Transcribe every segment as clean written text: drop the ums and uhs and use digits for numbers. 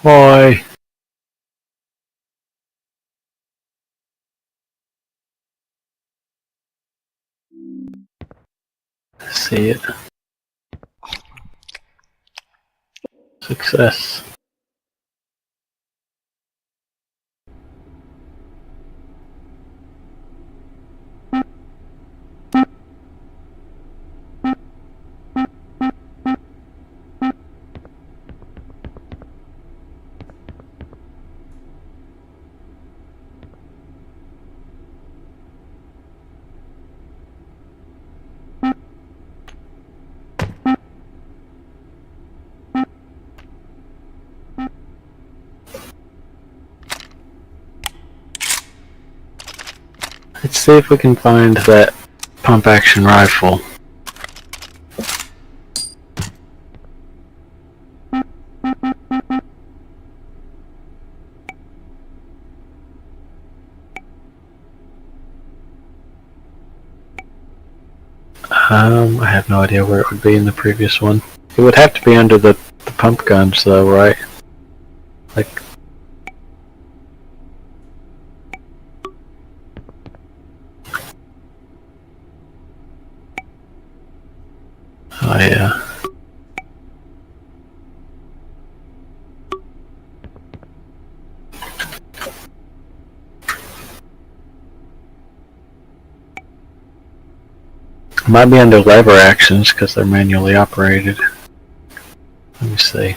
Boy. See it. Success. Let's see if we can find that pump action rifle. I have no idea where it would be in the previous one. It would have to be under the pump guns though, right? Like... Oh yeah. Might be under lever actions because they're manually operated. Let me see.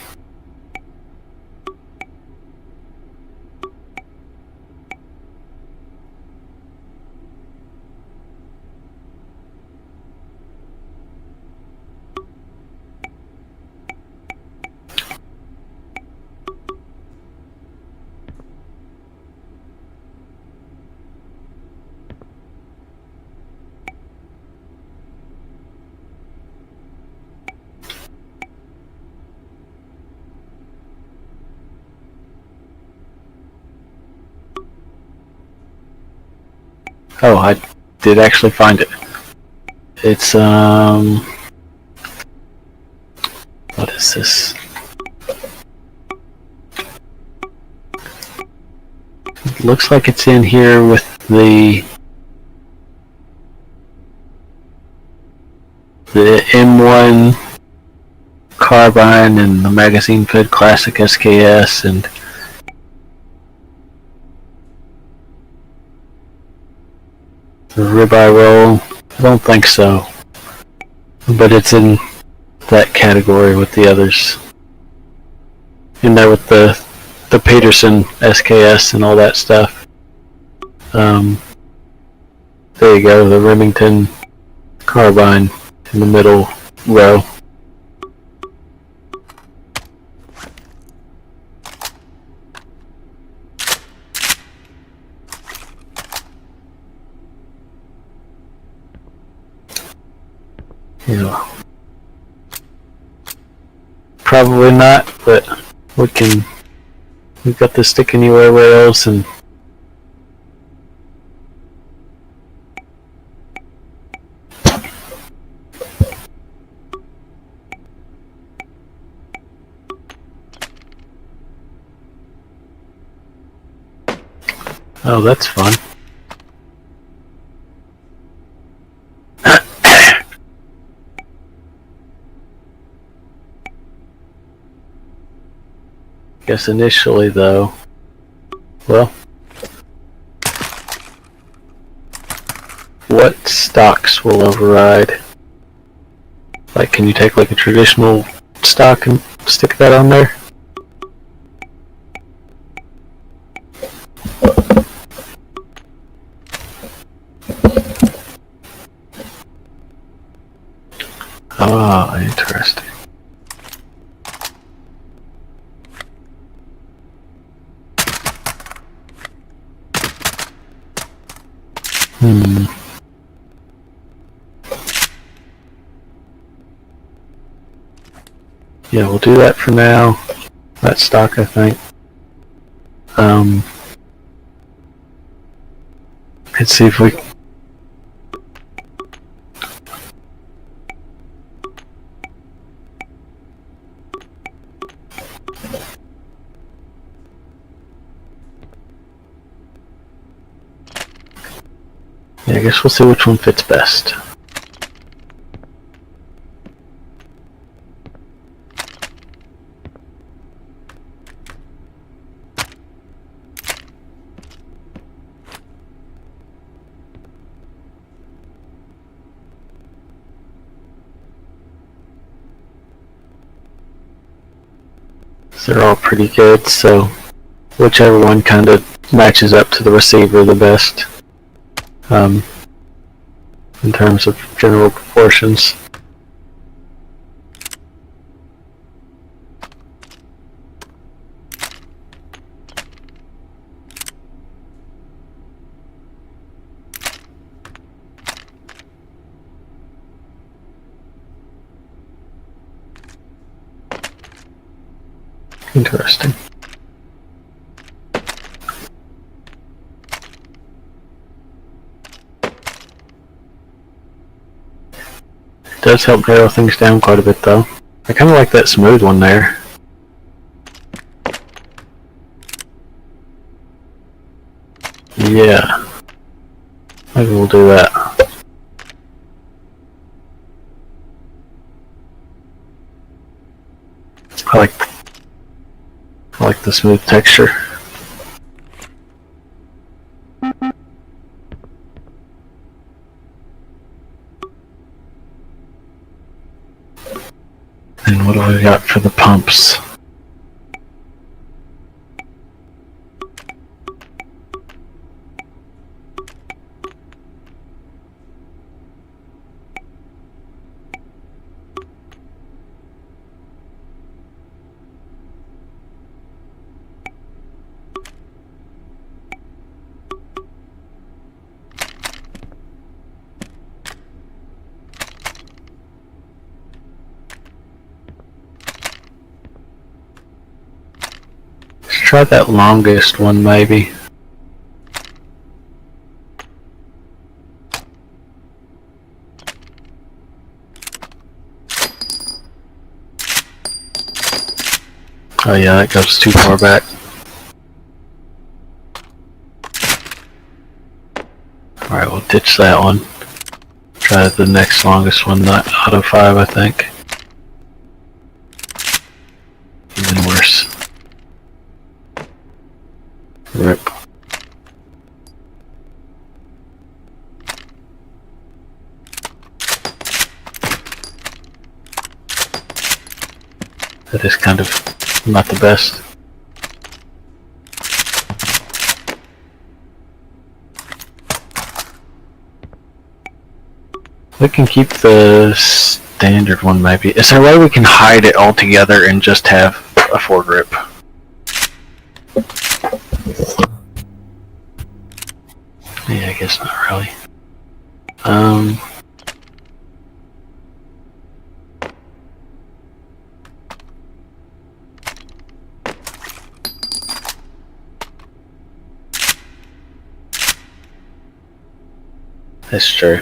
Oh, I did actually find it. It's, what is this? It looks like it's in here with the M1 carbine and the magazine fed classic SKS and the ribeye roll. I don't think so, but it's in that category with the others. In there with the Peterson SKS and all that stuff. There you go, the Remington carbine in the middle row. Yeah. Probably not, but we've got the stick anywhere rails and oh, that's fun. Guess initially though, well, what stocks will override? Like, can you take like a traditional stock and stick that on there? Ah, interesting. Yeah, we'll do that for now. That stock, I think. Let's see if we... Yeah, I guess we'll see which one fits best. They're all pretty good, so whichever one kind of matches up to the receiver the best in terms of general proportions. Interesting. It does help narrow things down quite a bit, though. I kind of like that smooth one there. Yeah. Maybe we'll do that. I like the smooth texture. And what do we got for the pumps? Let's try that longest one, maybe. Oh yeah, that goes too far back. Alright, we'll ditch that one. Try the next longest one, not Auto 5, I think. Even worse. Rip. That is kind of not the best. We can keep the standard one, maybe. Is there a way we can hide it all together and just have a foregrip? Yeah, I guess not really. That's true.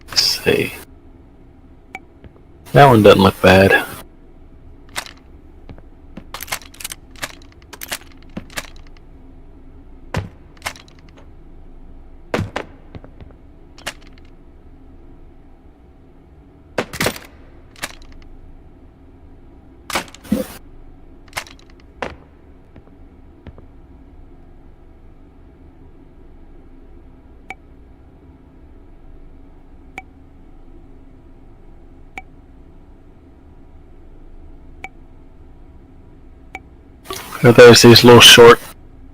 Let's see. That one doesn't look bad. There's these little short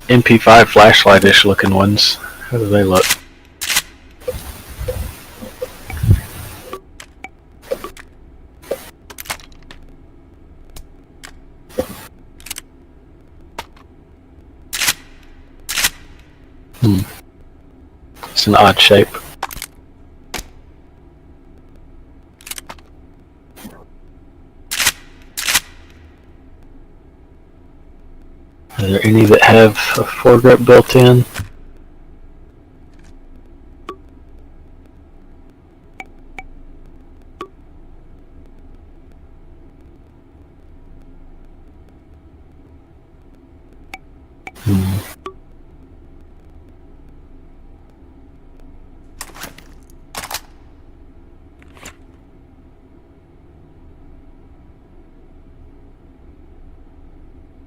MP5 flashlight-ish looking ones. How do they look? It's an odd shape. Are there any that have a foregrip built in?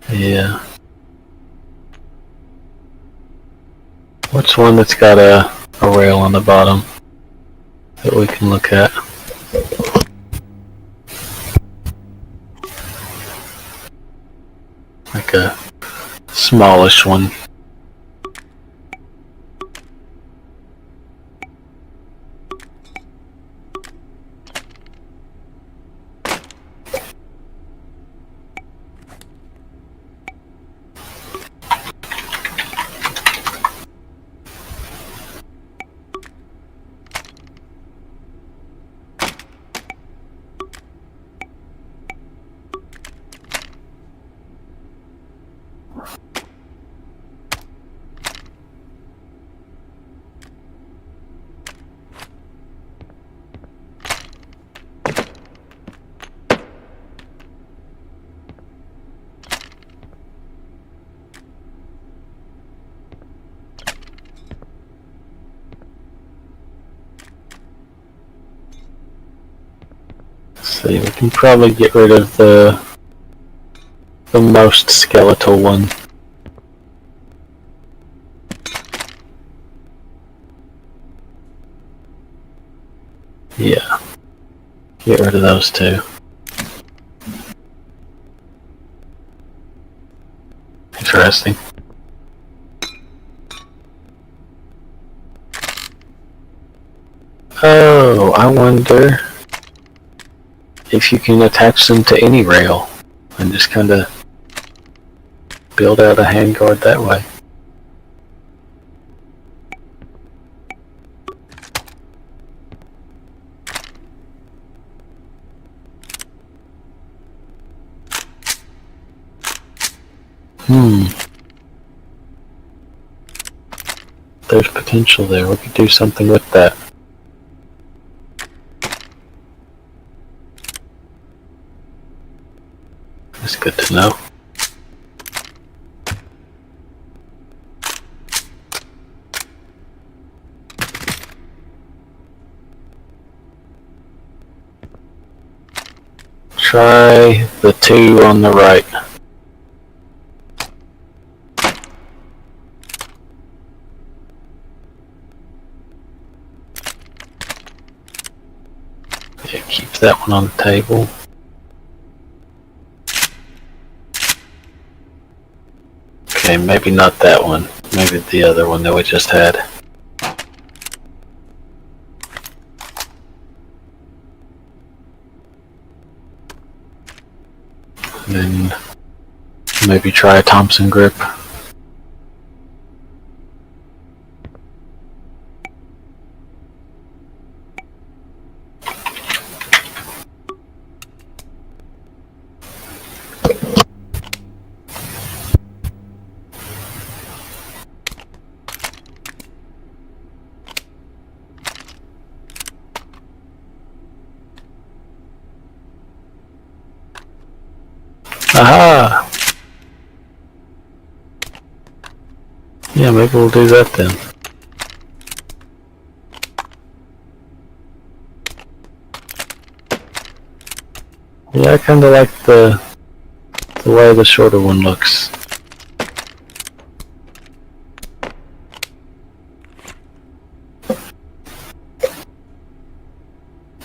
Yeah. What's one that's got a rail on the bottom that we can look at? Like a smallish one. See, we can probably get rid of the most skeletal one. Yeah. Get rid of those two. Interesting. Oh, I wonder if you can attach them to any rail and just kind of build out a handguard that way. There's potential there. We could do something with that. That's good to know. Try the two on the right. Yeah, keep that one on the table. Okay, maybe not that one. Maybe the other one that we just had. And then maybe try a Thompson grip. Aha! Yeah, maybe we'll do that then. Yeah, I kinda like the way the shorter one looks.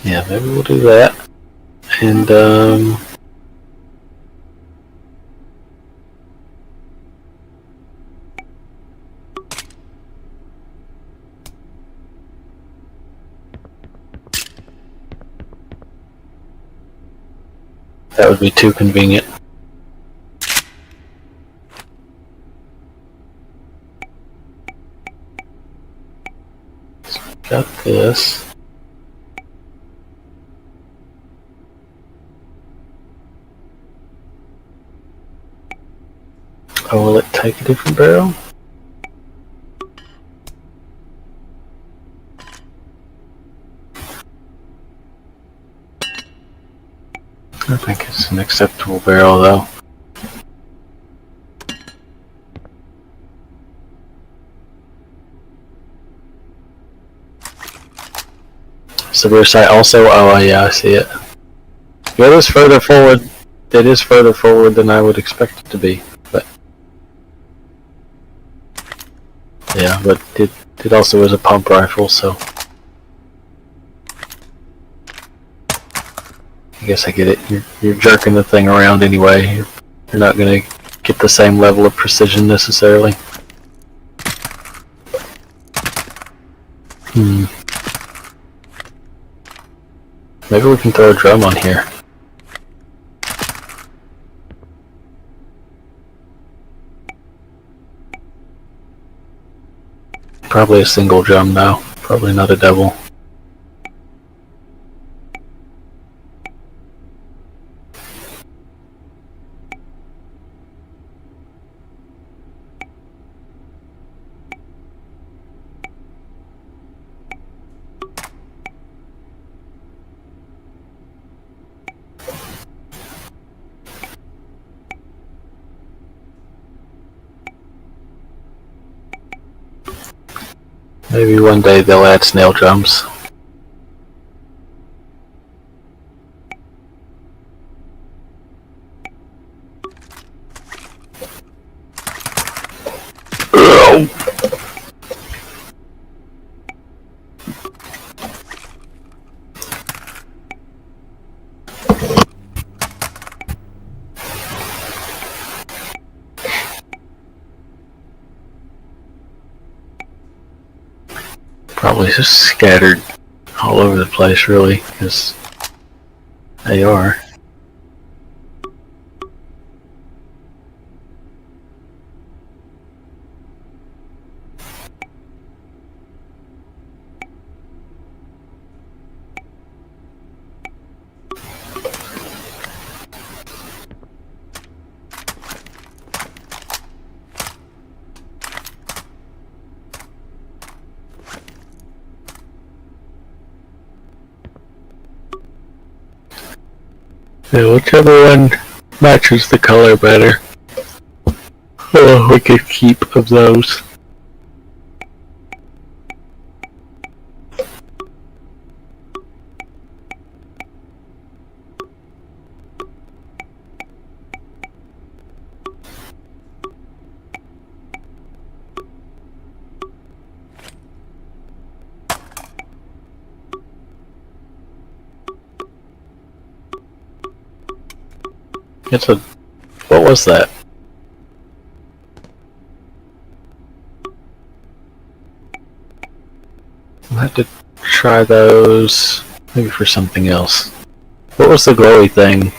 Yeah, maybe we'll do that. And that would be too convenient. Got this. Oh, will it take a different barrel? I think it's an acceptable barrel though. Is the rear sight also? Oh, yeah, I see it. It is further forward. It is further forward than I would expect it to be, but yeah, but it also is a pump rifle, so I guess I get it. You're jerking the thing around anyway. You're not going to get the same level of precision necessarily. Maybe we can throw a drum on here. Probably a single drum though. Probably not a double. Maybe one day they'll add snail drums. Probably just scattered all over the place, really, because they are. Yeah, whichever one matches the color better. Oh, we could keep of those. It's a... What was that? I'll have to try those maybe for something else. What was the glowy thing?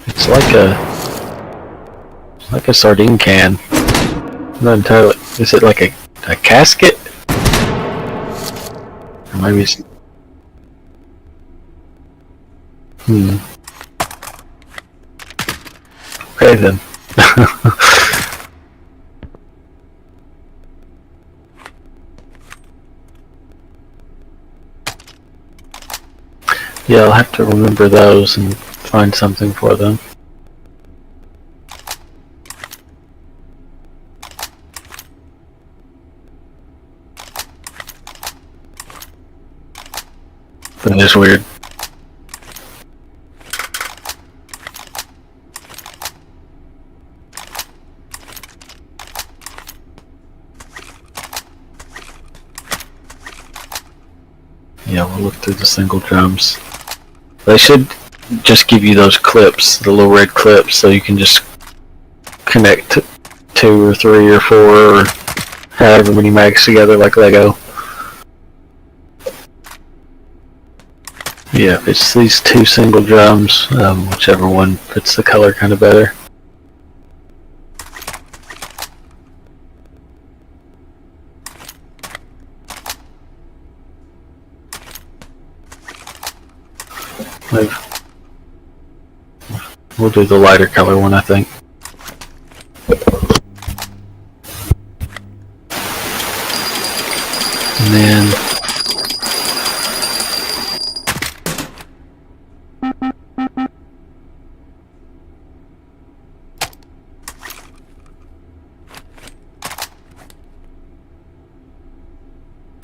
It's like a sardine can. I'm not entirely... Is it like a casket? Or maybe it's... Okay then. Yeah, I'll have to remember those and find something for them. That is weird. Yeah, we'll look through the single drums. They should just give you those clips, the little red clips, so you can just connect 2 or 3 or 4 or however many mags together like Lego. Yeah, it's these 2 single drums, whichever one fits the color kind of better. We'll do the lighter color one, I think. And then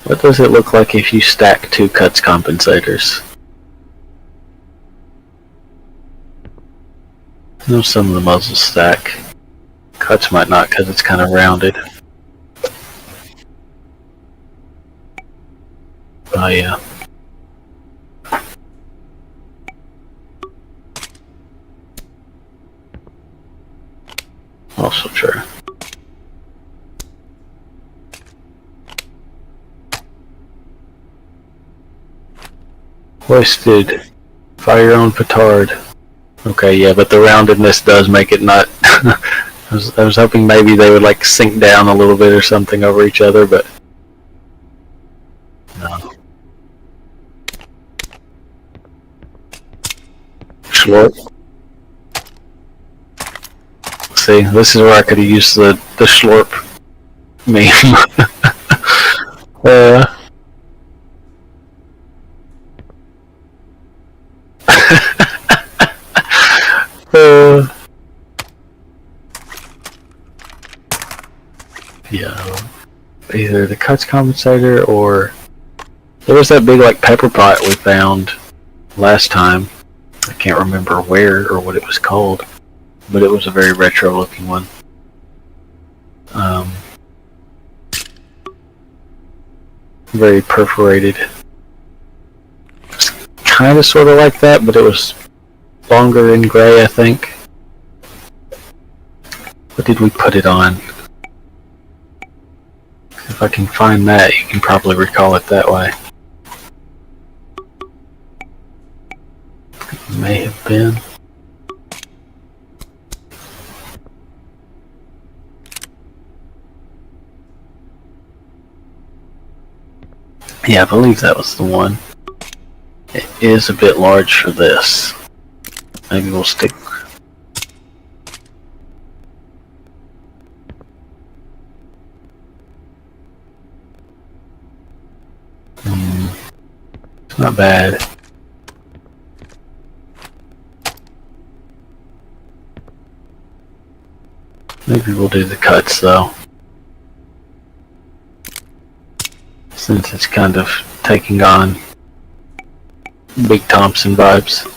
What does it look like if you stack two cuts compensators? No, some of the muzzles stack. Cuts might not because it's kind of rounded. Oh yeah. Also true. Hoisted. Fire your own petard. Okay, yeah, but the roundedness does make it not... I was hoping maybe they would like sink down a little bit or something over each other, but... No. Schlorp. See, this is where I could have used the Schlorp meme. Yeah, either the cuts compensator or there was that big like pepper pot we found last time. I can't remember where or what it was called, but it was a very retro looking one. Very perforated. Kind of sort of like that, but it was longer in gray, I think. What did we put it on? If I can find that, you can probably recall it that way. It may have been. Yeah, I believe that was the one. It is a bit large for this. Maybe we'll stick. It's not bad. Maybe we'll do the cuts though, since it's kind of taking on Big Thompson vibes.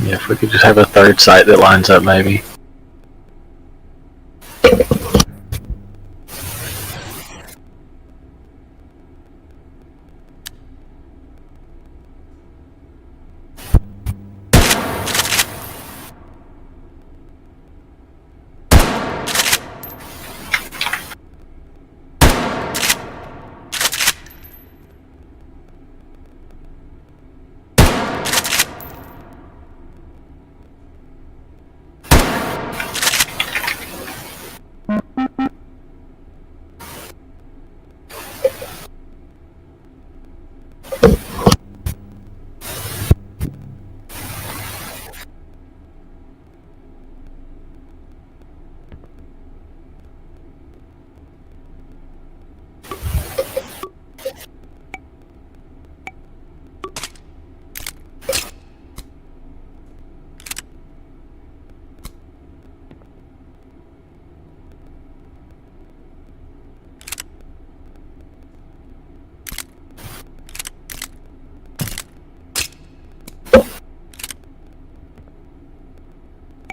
Yeah, if we could just have a third sight that lines up, maybe.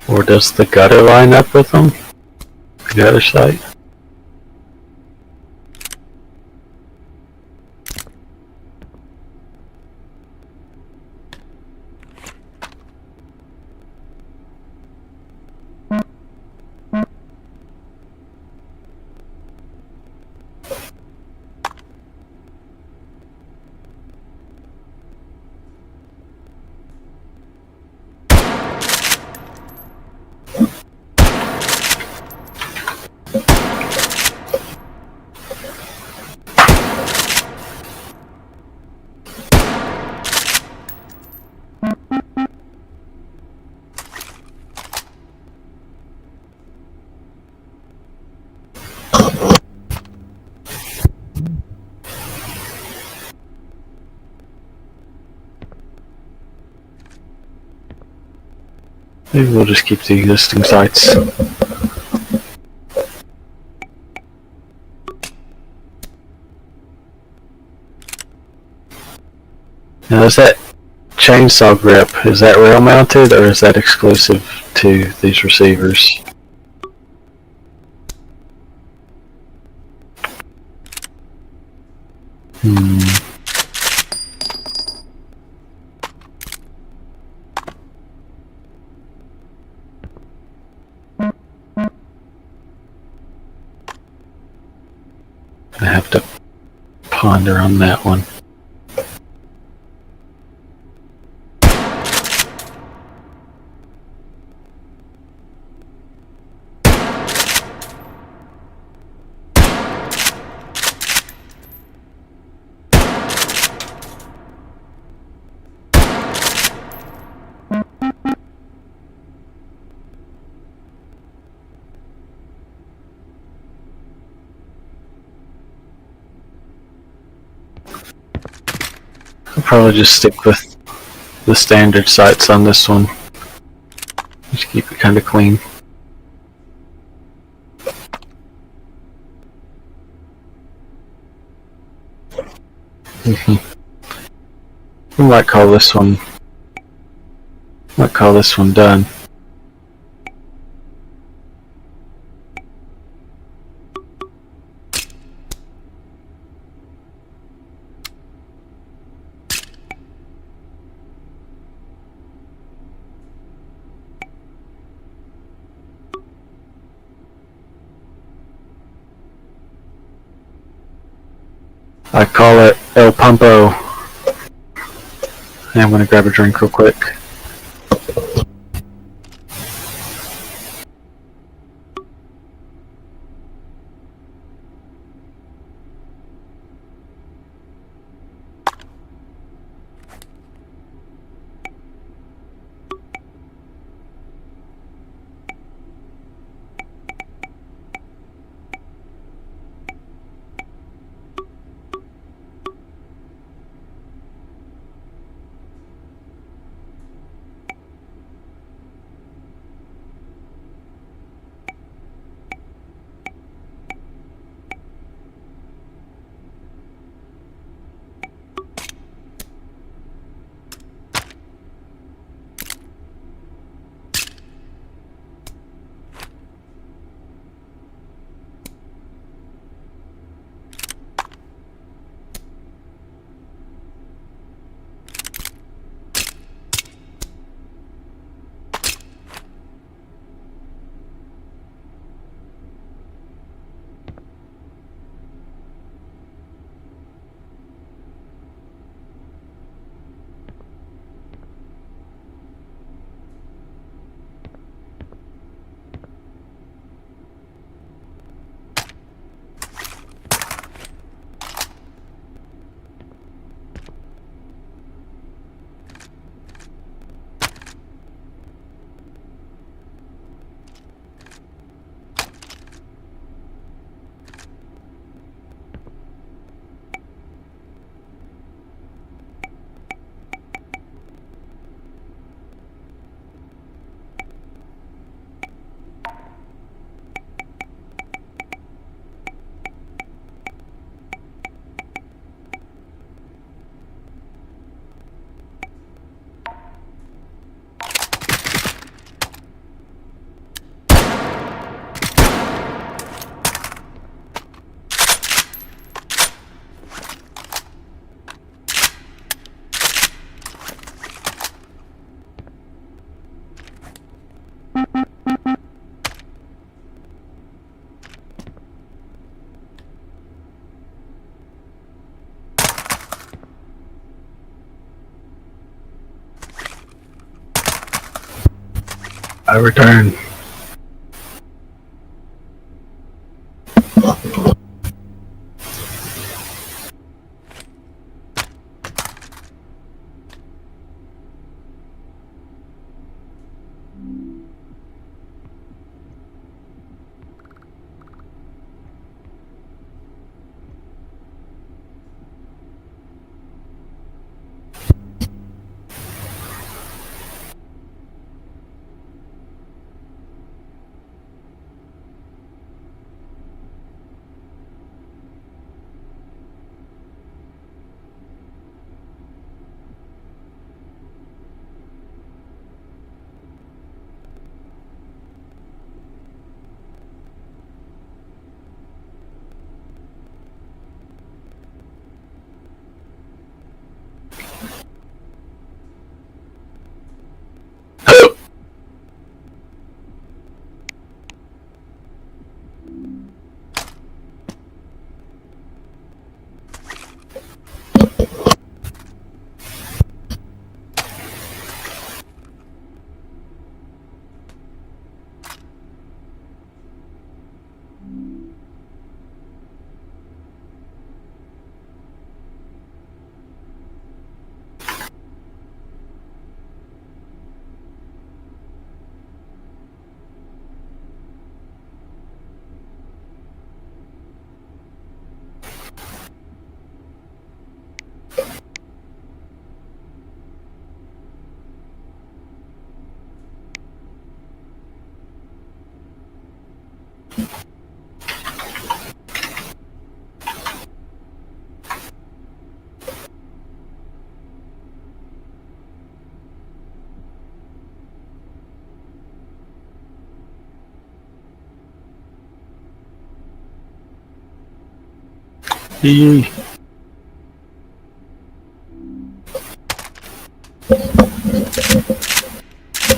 Or does the gutter line up with them? The gutter site? Maybe we'll just keep the existing sites. Now is that chainsaw grip, is that rail mounted or is that exclusive to these receivers? I have to ponder on that one. I'll probably just stick with the standard sites on this one. Just keep it kind of clean. We might call this one done. I call it El Pumpo. And I'm gonna grab a drink real quick. I return.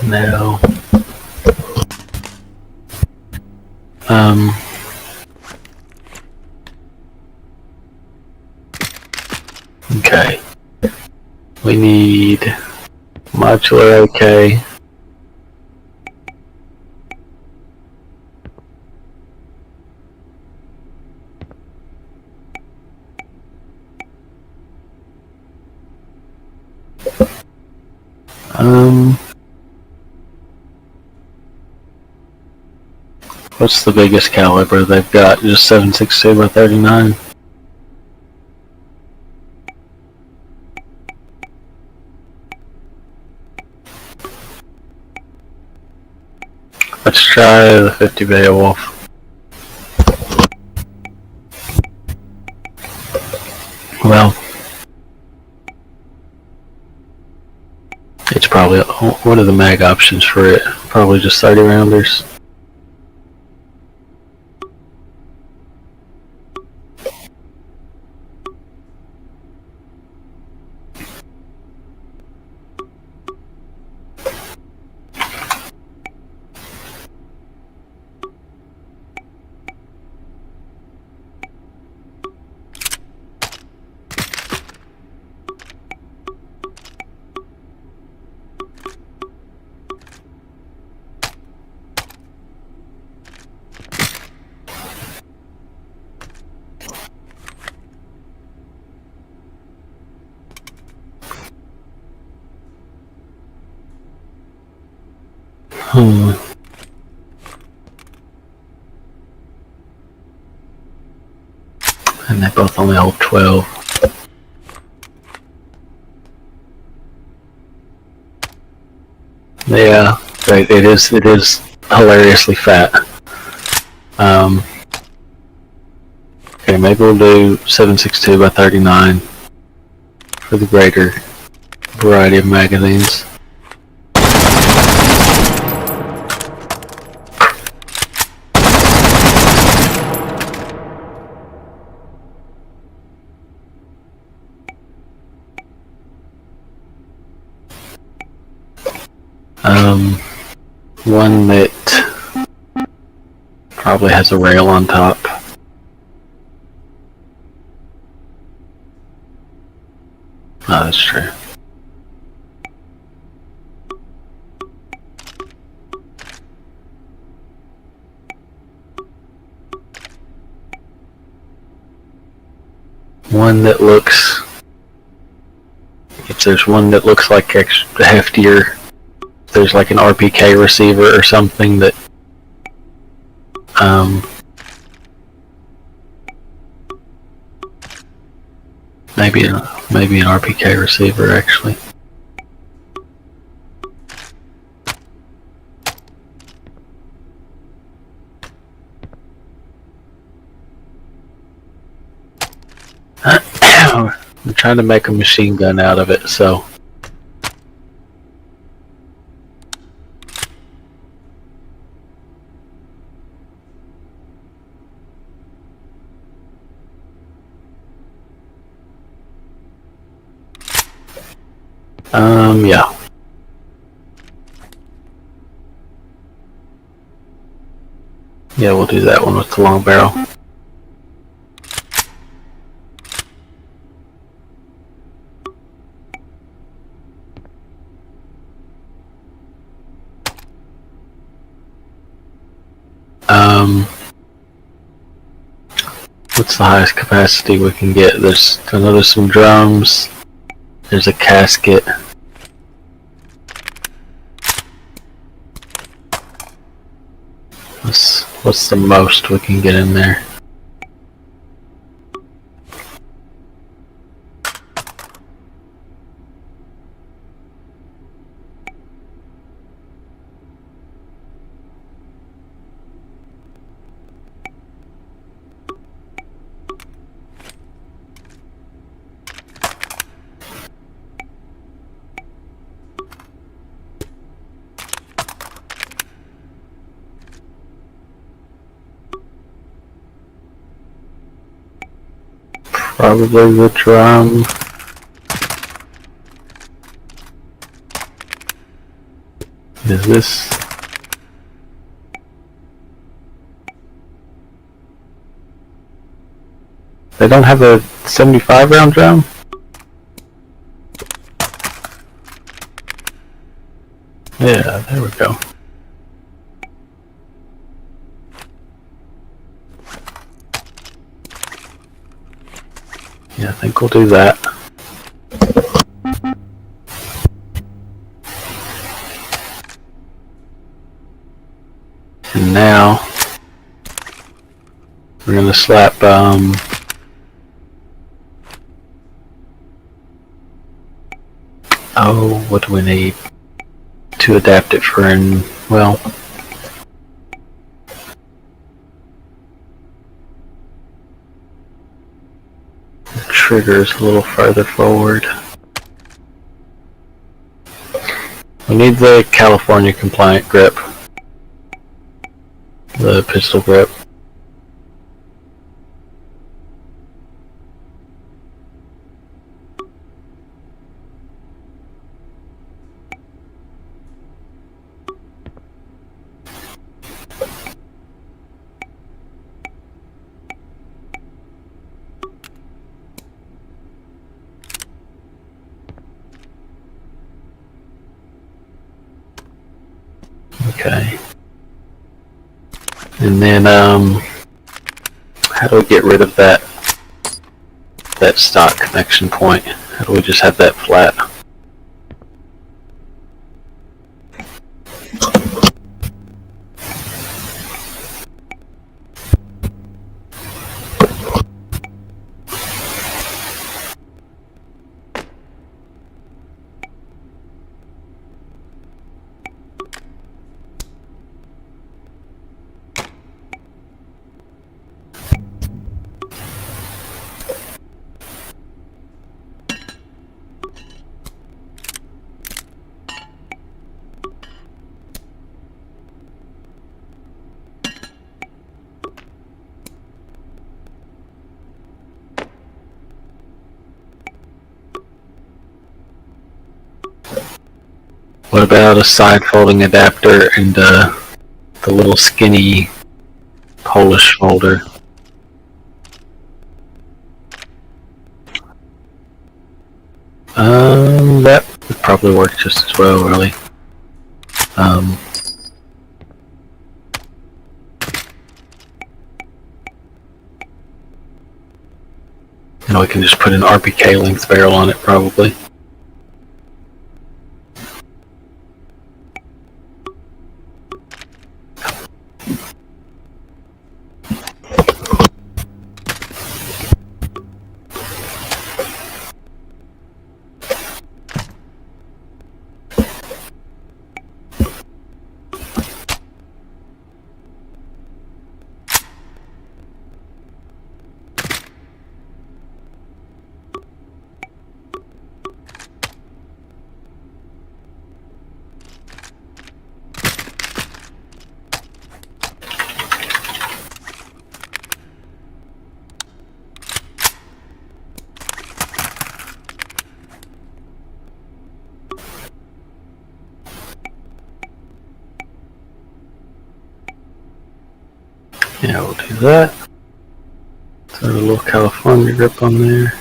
No. Okay. We need modular OK. What's the biggest caliber they've got? Just 7.62 by 39. Let's try the 50 Beowulf. Well, it's probably, what are the mag options for it? Probably just 30 rounders. And they both only hold 12. Yeah, right. It is hilariously fat. Okay, maybe we'll do 7.62 by 39 for the greater variety of magazines. One that probably has a rail on top. Oh, that's true. one that looks, if there's one that looks like extra heftier, there's like an RPK receiver or something that maybe an RPK receiver actually. I'm trying to make a machine gun out of it, so yeah. Yeah, we'll do that one with the long barrel. What's the highest capacity we can get? I know there's some drums. There's a casket. What's the most we can get in there? Probably the drum. Is this? They don't have a 75 round drum? Yeah, there we go. Yeah, I think we'll do that. And now we're gonna slap oh, what do we need to adapt it for well, the trigger's a little farther forward. We need the California compliant grip, the pistol grip. Okay. And then, how do we get rid of that stock connection point? How do we just have that flat? What about a side folding adapter and the little skinny Polish folder? That would probably work just as well, really. And we can just put an RPK length barrel on it probably. Yeah, we'll do that. Throw a little California grip on there.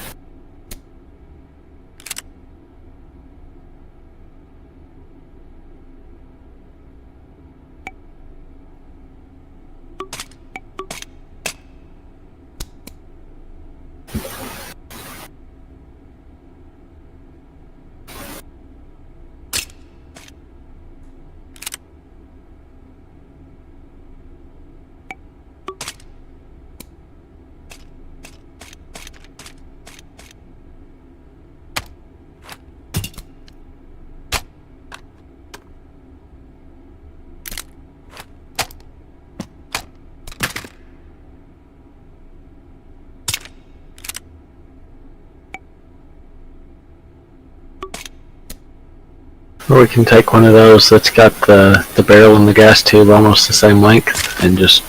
Or we can take one of those that's got the barrel and the gas tube almost the same length and just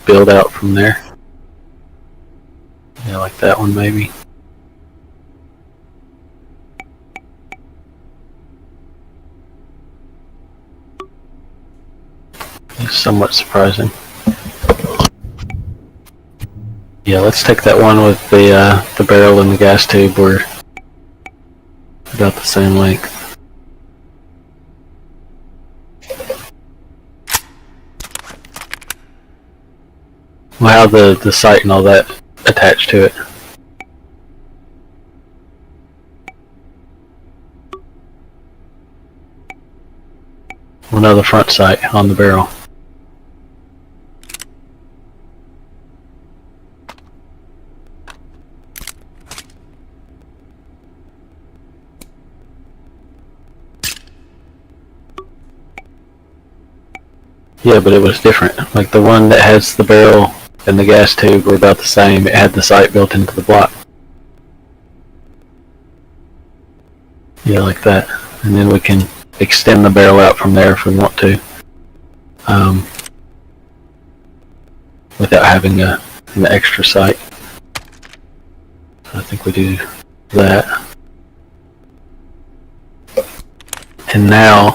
build out from there. Yeah, like that one maybe. It's somewhat surprising. Yeah, let's take that one with the barrel and the gas tube. We're about the same length. We'll have the sight and all that attached to it. We'll know the front sight on the barrel. Yeah, but it was different. Like the one that has the barrel and the gas tube were about the same. It had the sight built into the block. Yeah, like that. And then we can extend the barrel out from there if we want to, without having an extra sight. I think we do that. And now,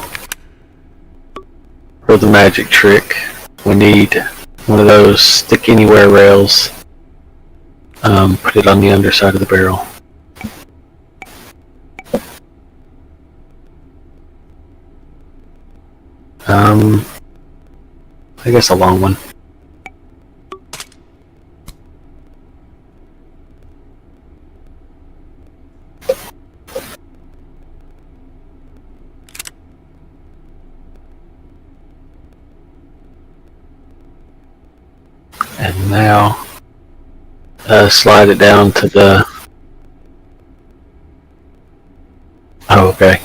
for the magic trick, we need one of those stick anywhere rails. Put it on the underside of the barrel. I guess a long one. And now, slide it down to the... Oh, okay.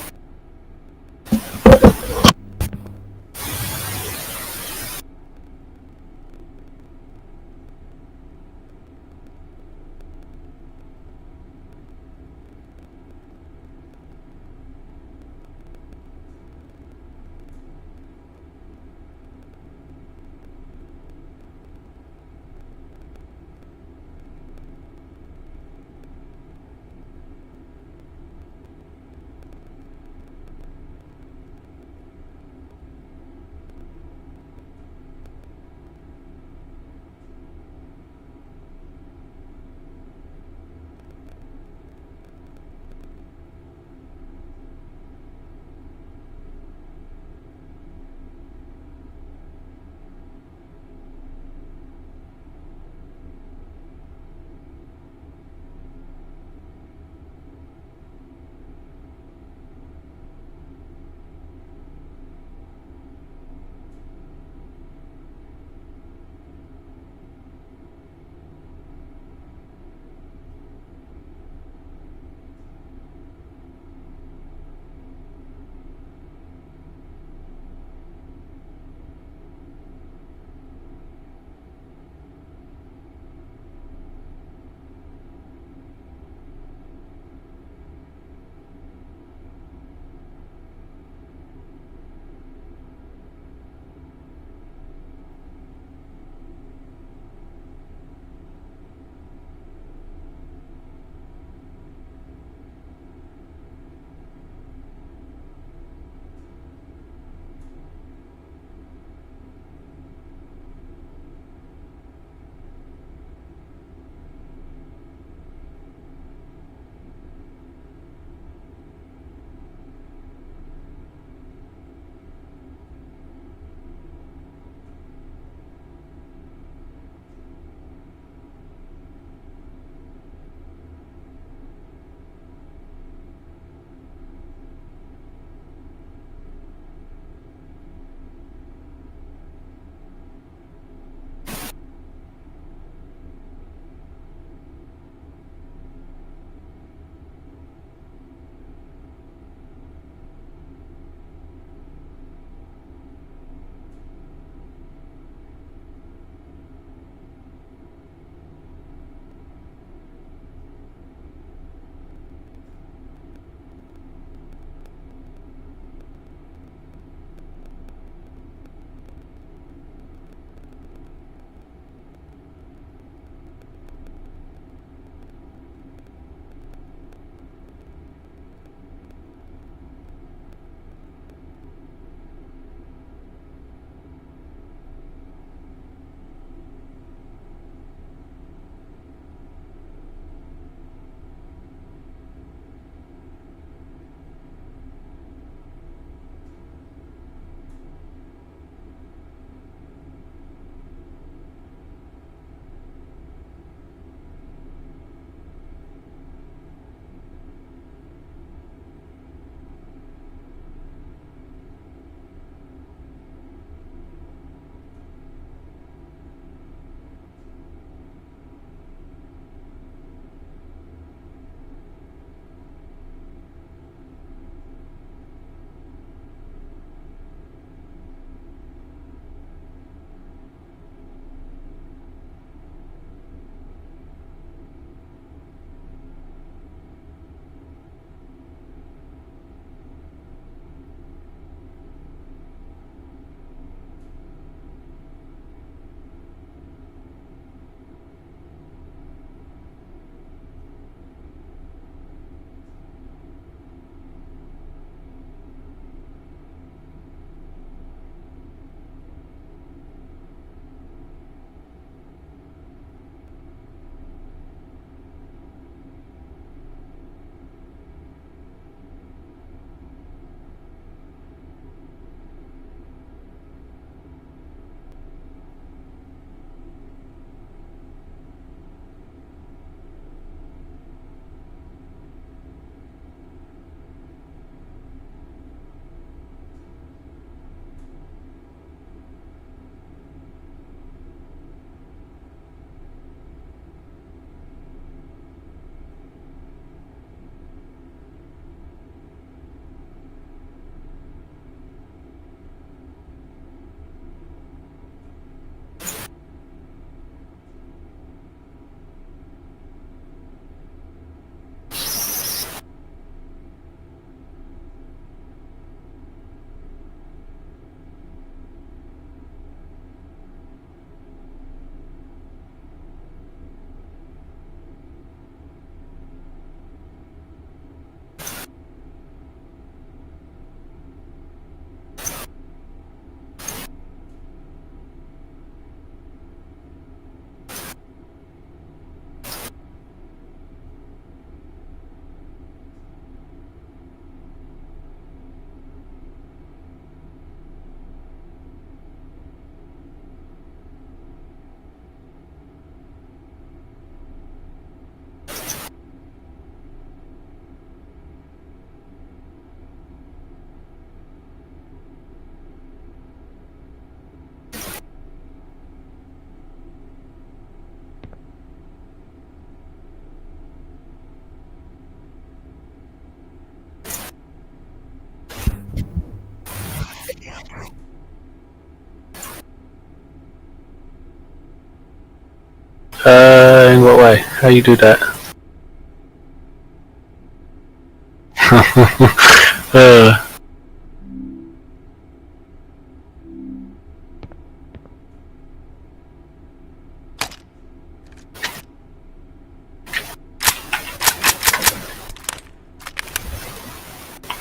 How you do that?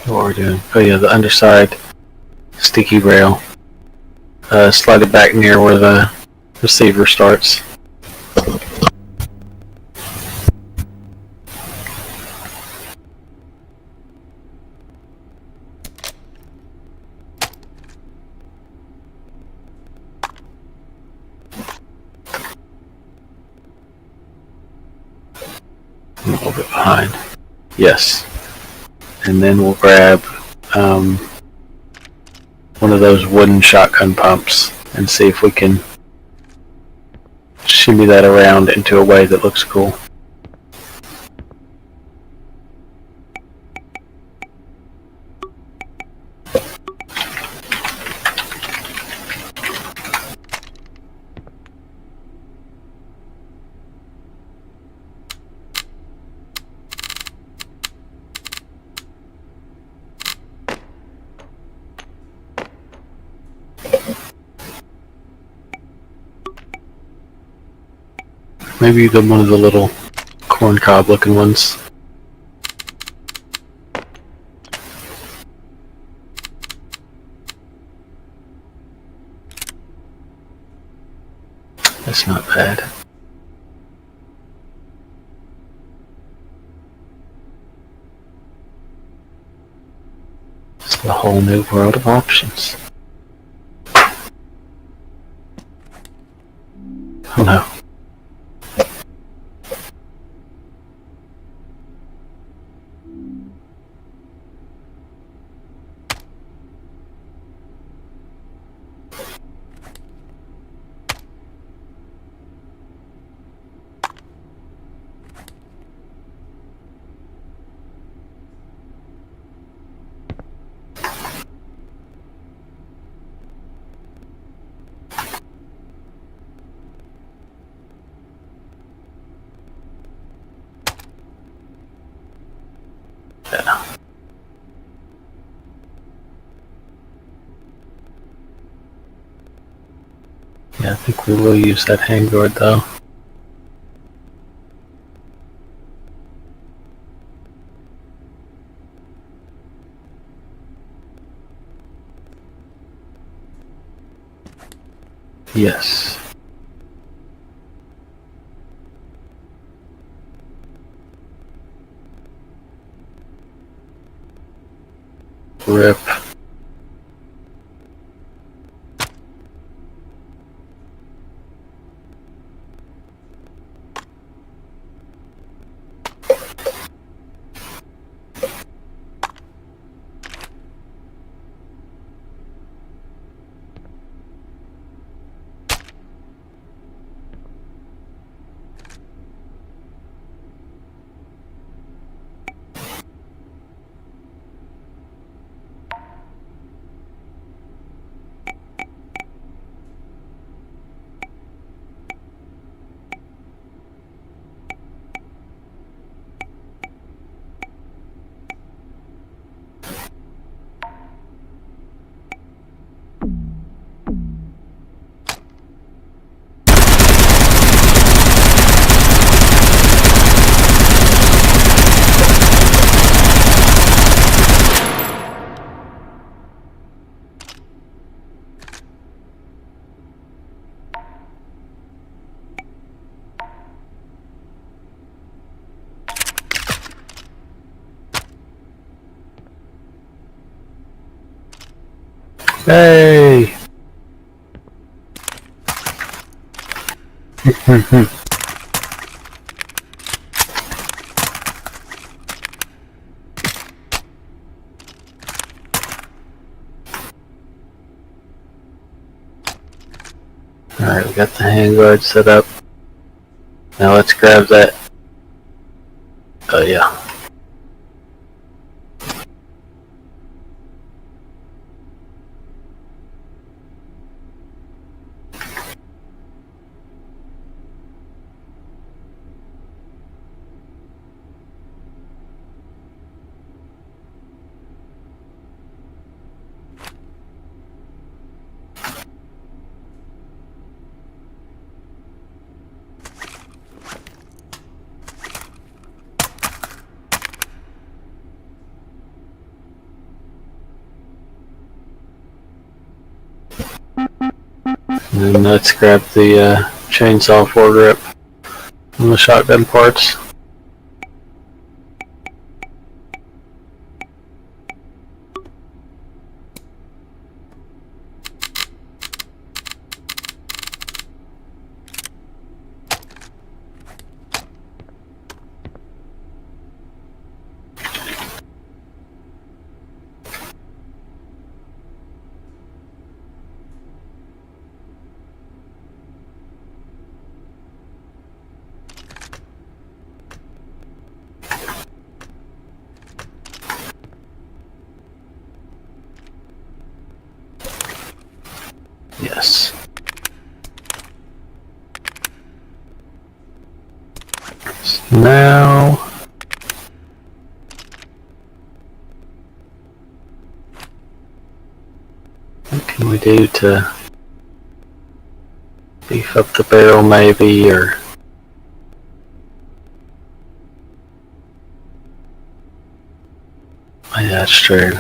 What we're doing? Oh yeah, the underside sticky rail. Slide it back near where the receiver starts. A little bit behind. Yes. And then we'll grab one of those wooden shotgun pumps and see if we can shimmy that around into a way that looks cool. Maybe you get one of the little corn cob looking ones. That's not bad. It's a whole new world of options. Oh no. Yeah. Yeah, I think we will use that handguard though. Yes. Rip. Hey! Alright, we got the handguard set up. Now let's grab that. Oh yeah. And then let's grab the chainsaw foregrip and the shotgun parts. Yes. So now what can we do to beef up the barrel maybe, or oh, yeah, that's true.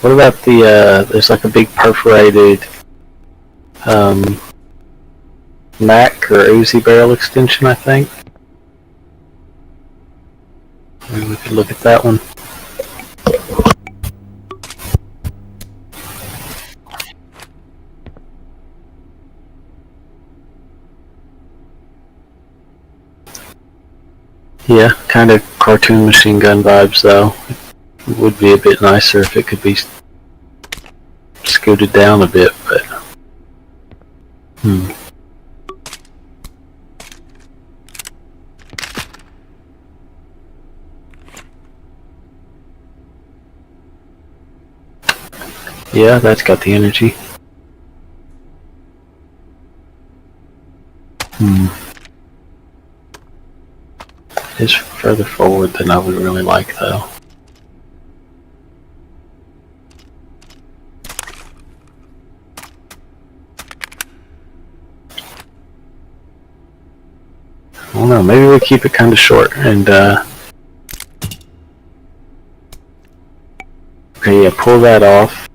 What about the there's like a big perforated Mac or Uzi barrel extension, I think. Maybe we could look at that one. Yeah, kind of cartoon machine gun vibes though. It would be a bit nicer if it could be scooted down a bit, but yeah, that's got the energy. It's further forward than I would really like though. I don't know, maybe we keep it kind of short and okay, yeah, pull that off.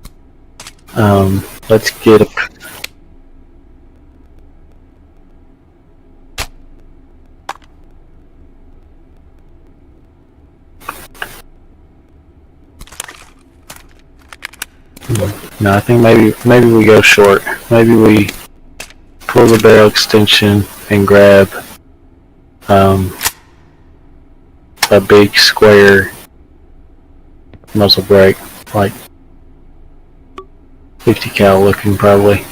Let's get a no, I think maybe we go short. Maybe we pull the barrel extension and grab a big square muzzle brake, like 50 cal looking probably.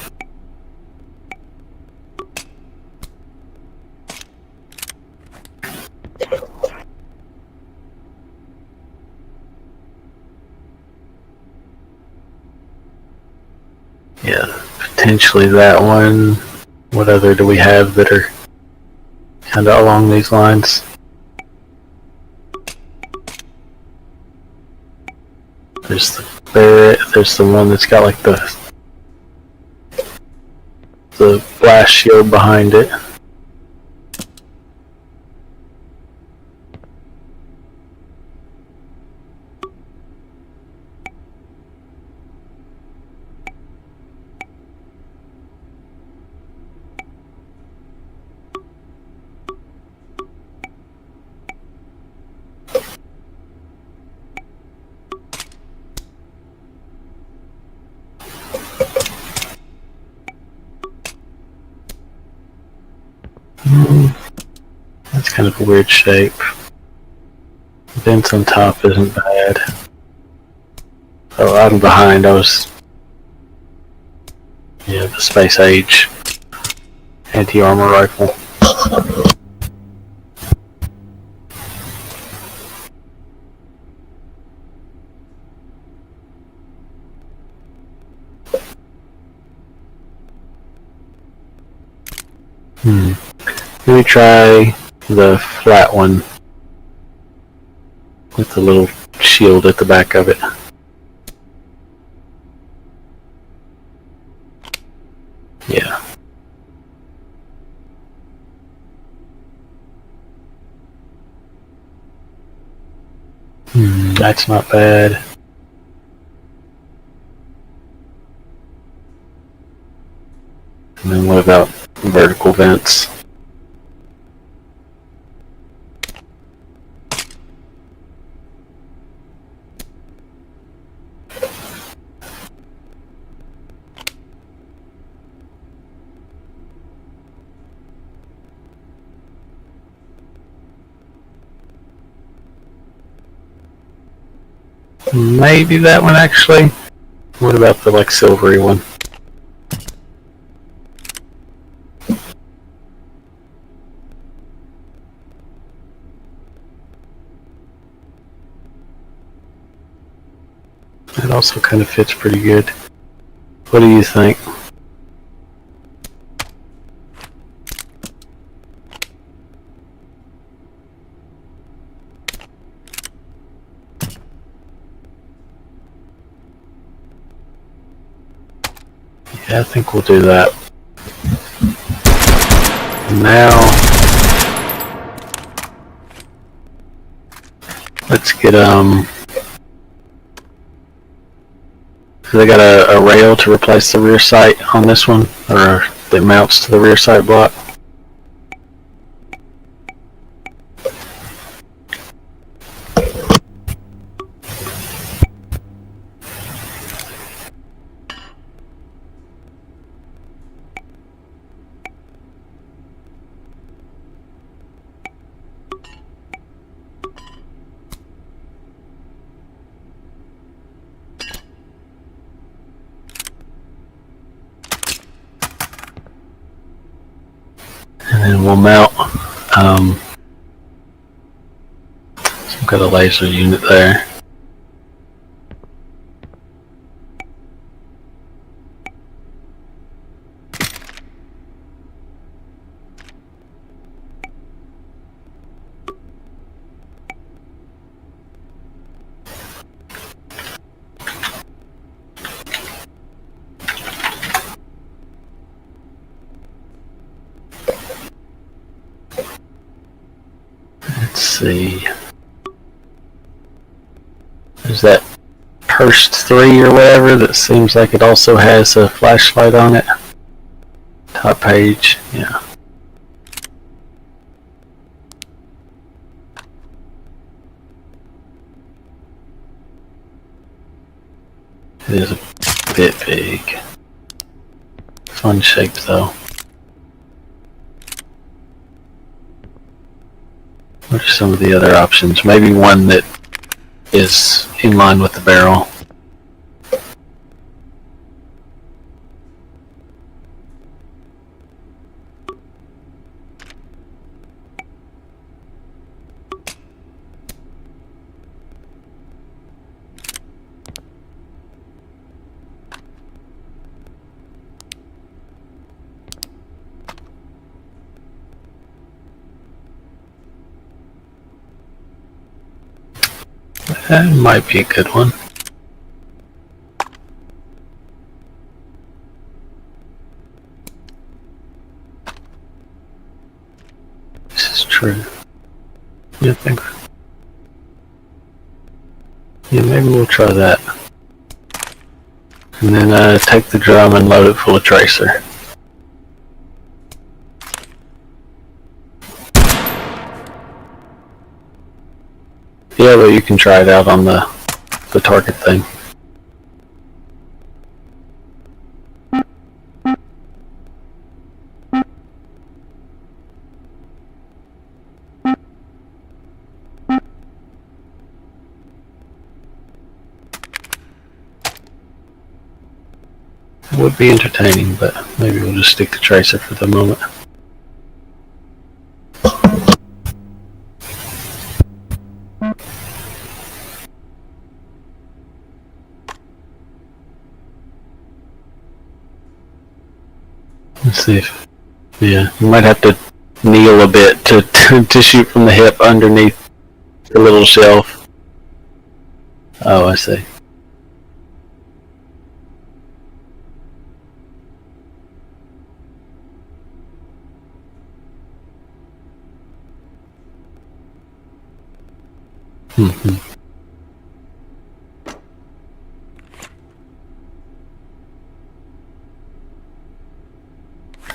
Yeah, potentially that one. What other do we have that are kind of along these lines? There's the Barrett, there's the one that's got like the blast shield behind it. That's kind of a weird shape. Vents on top isn't bad. Oh, I'm behind. I was... Yeah, the Space Age anti-armor rifle. Let me try the flat one with the little shield at the back of it. Yeah. That's not bad. then what about vertical vents? Maybe that one actually. What about the like silvery one? It also kind of fits pretty good. What do you think? Yeah, I think we'll do that. Now, let's get so they got a rail to replace the rear sight on this one, or that mounts to the rear sight block. And then we'll mount some kind of laser unit there. Let's see. There's that Hurst 3 or whatever that seems like it also has a flashlight on it. Top page, yeah. It is a bit big. Fun shape though. What are some of the other options? Maybe one that is in line with the barrel. That might be a good one. This is true. Yeah, maybe we'll try that. And then take the drum and load it full of tracer. Yeah, but you can try it out on the target thing. It would be entertaining, but maybe we'll just stick to tracer for the moment. Let's see if, yeah, you might have to kneel a bit to shoot from the hip underneath the little shelf. Oh, I see. Mm-hmm.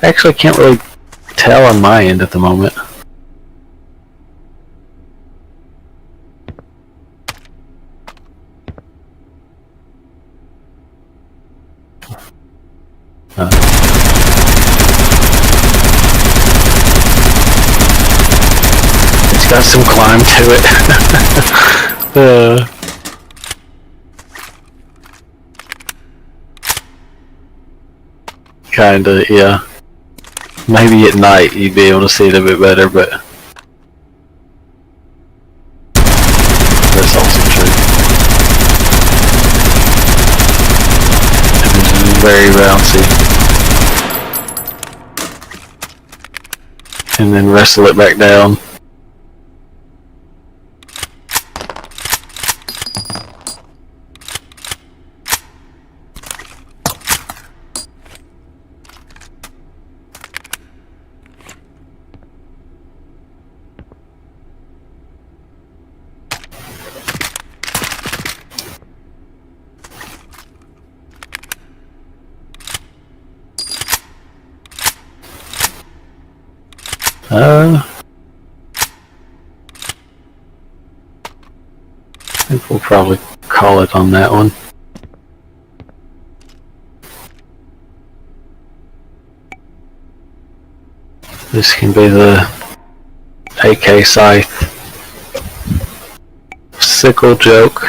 Actually, can't really tell on my end at the moment. It's got some climb to it. Kinda, yeah. Maybe at night you'd be able to see it a bit better, but that's also true. It is very bouncy. And then wrestle it back down. I think we'll probably call it on that one. This can be the AK scythe sickle joke.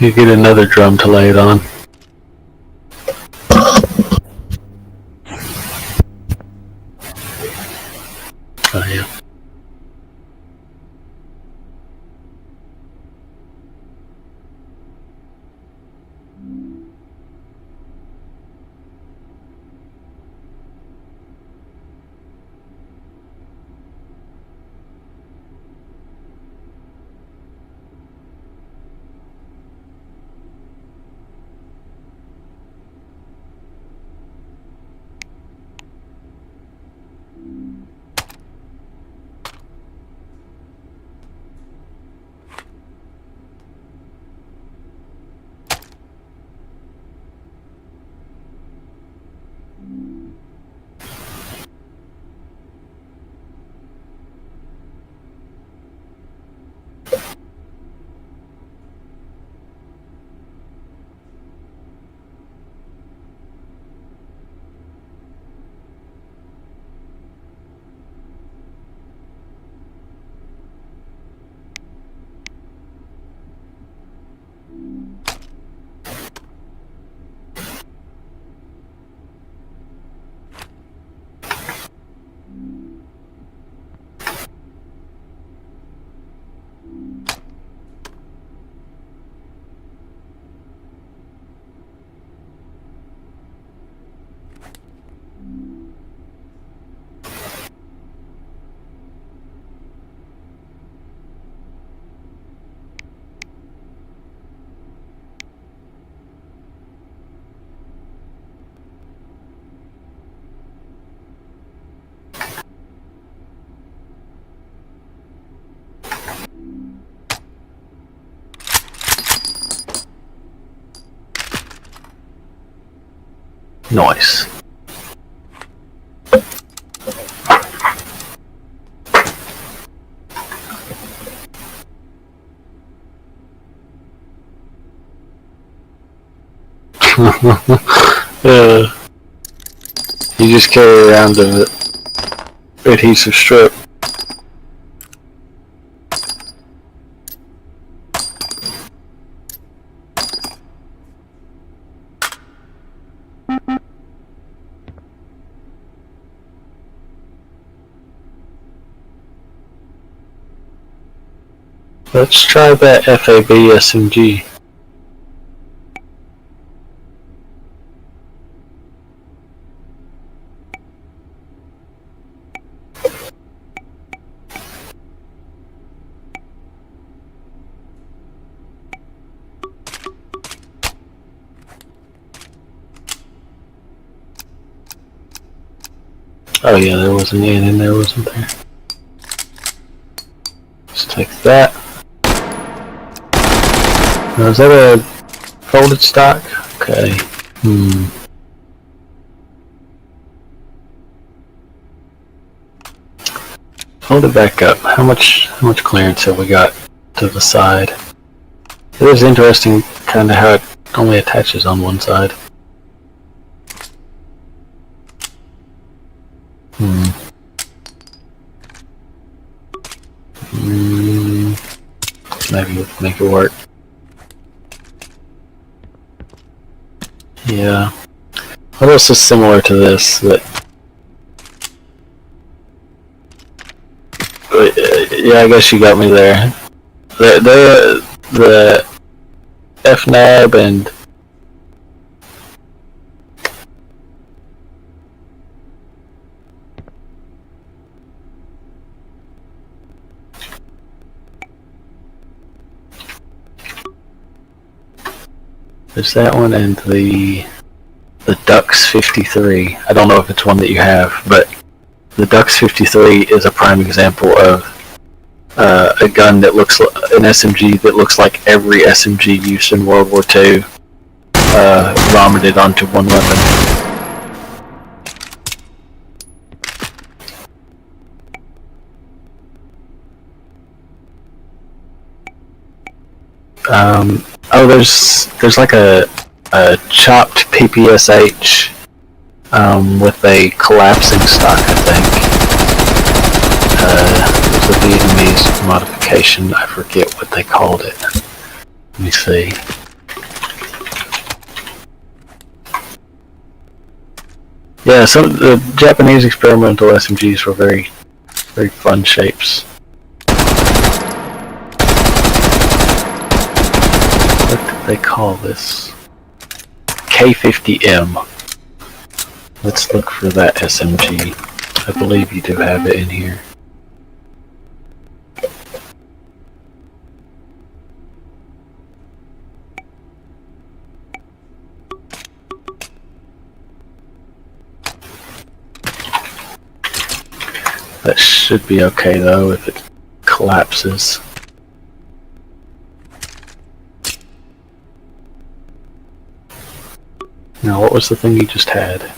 You get another drum to lay it on. Oh yeah. Nice. You just carry around an adhesive strip. Let's try that FAB SMG. Oh yeah, there was an N in there, wasn't there? Let's take that. Now, is that a folded stock? Okay. Hold it back up. How much clearance have we got to the side? It is interesting kind of how it only attaches on one side. Maybe we can make it work. Yeah. What else is similar to this? That yeah, I guess you got me there. The FNAB and there's that one and the Dux 53. I don't know if it's one that you have, but the Dux 53 is a prime example of a gun that looks like an SMG that looks like every SMG used in World War II vomited onto one weapon. Oh, there's like a chopped PPSH with a collapsing stock, I think. It was a Vietnamese modification. I forget what they called it. Let me see. Yeah, some of the Japanese experimental SMGs were very, very fun shapes. What did they call this? K50M. Let's look for that SMG. I believe you do have it in here. That should be okay though if it collapses. Now, what was the thing you just had?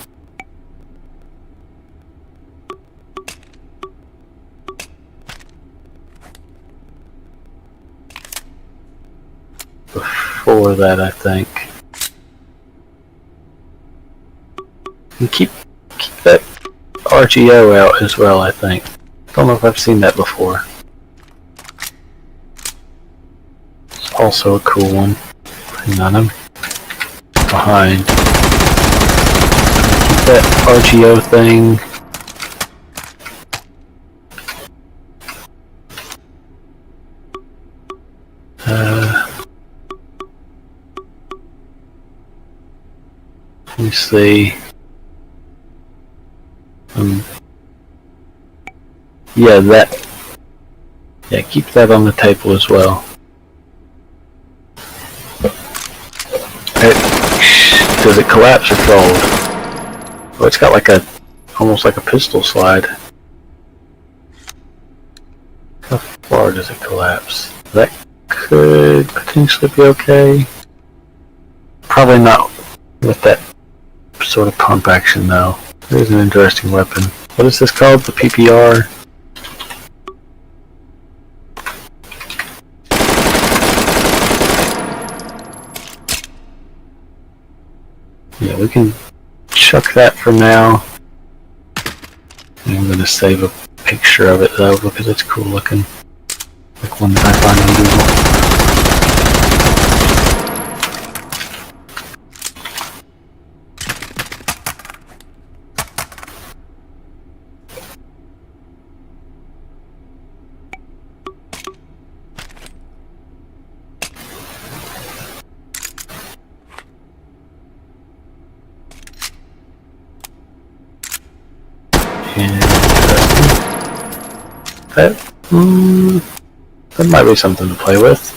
Before that, I think. And keep that RGO out as well, I think. Don't know if I've seen that before. It's also a cool one. Hang on, I'm behind. Keep that RGO thing. Let me see. Yeah, that. Yeah, keep that on the table as well. Does it collapse or fold? Oh, it's got like a, almost like a pistol slide. How far does it collapse? That could potentially be okay. Probably not with that sort of pump action though. There's an interesting weapon. What is this called? The PPR? Yeah, we can chuck that for now. And I'm going to save a picture of it though because it's cool looking. Like one that I find on Google. That might be something to play with.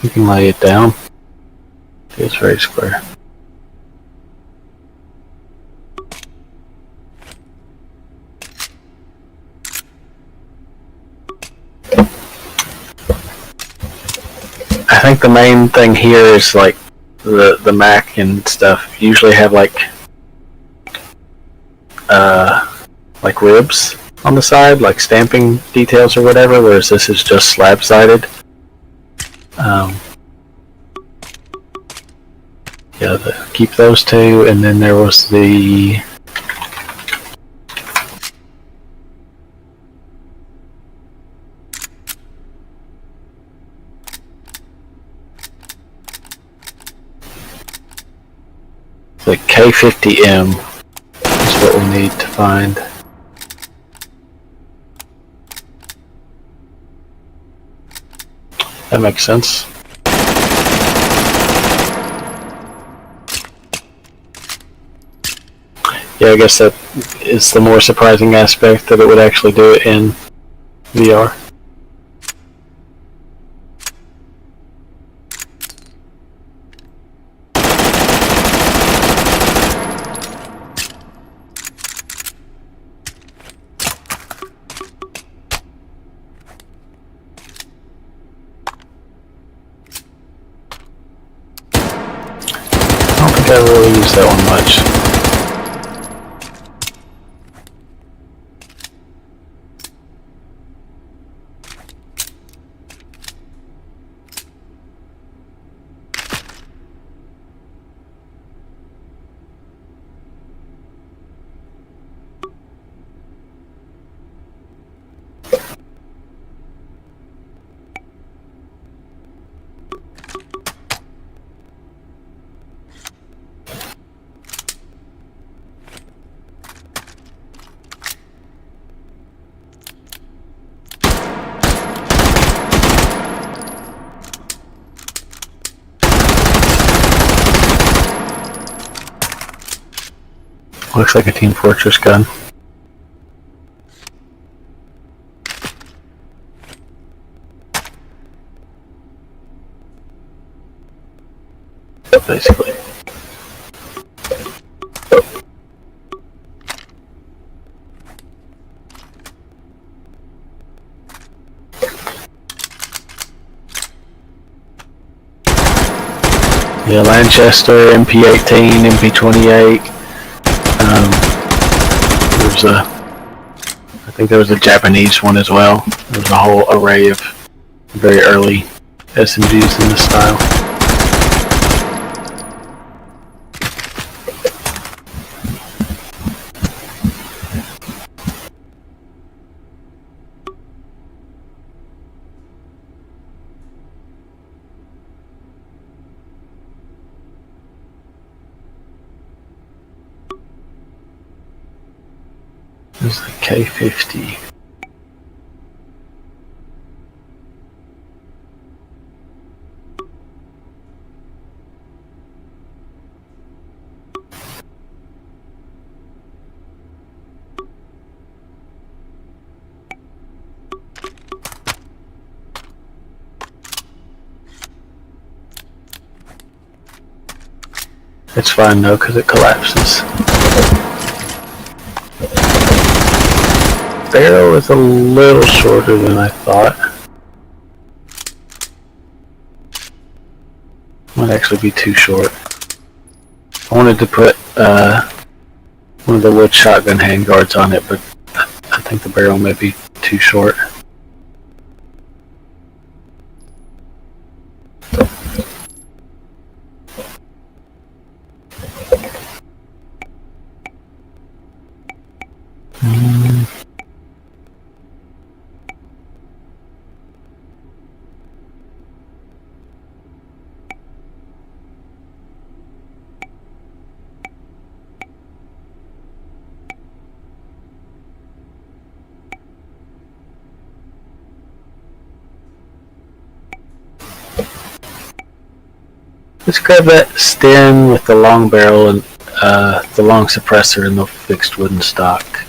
You can lay it down. It's very square. I think the main thing here is like the Mac and stuff usually have like ribs on the side, like stamping details or whatever, whereas this is just slab-sided. Yeah, keep those two, and then there was the K50M is what we need to find. That makes sense. Yeah, I guess that is the more surprising aspect, that it would actually do it in VR. I don't think I really use that one much. Looks like a Team Fortress gun. Basically. Yeah, Lanchester, MP18, MP28. I think there was a Japanese one as well. There was a whole array of very early SMGs in this style. This is the K50. It's fine though, because it collapses. Barrel is a little shorter than I thought. Might actually be too short. I wanted to put one of the wood shotgun handguards on it, but I think the barrel may be too short. Let's grab that Sten with the long barrel and the long suppressor and the fixed wooden stock.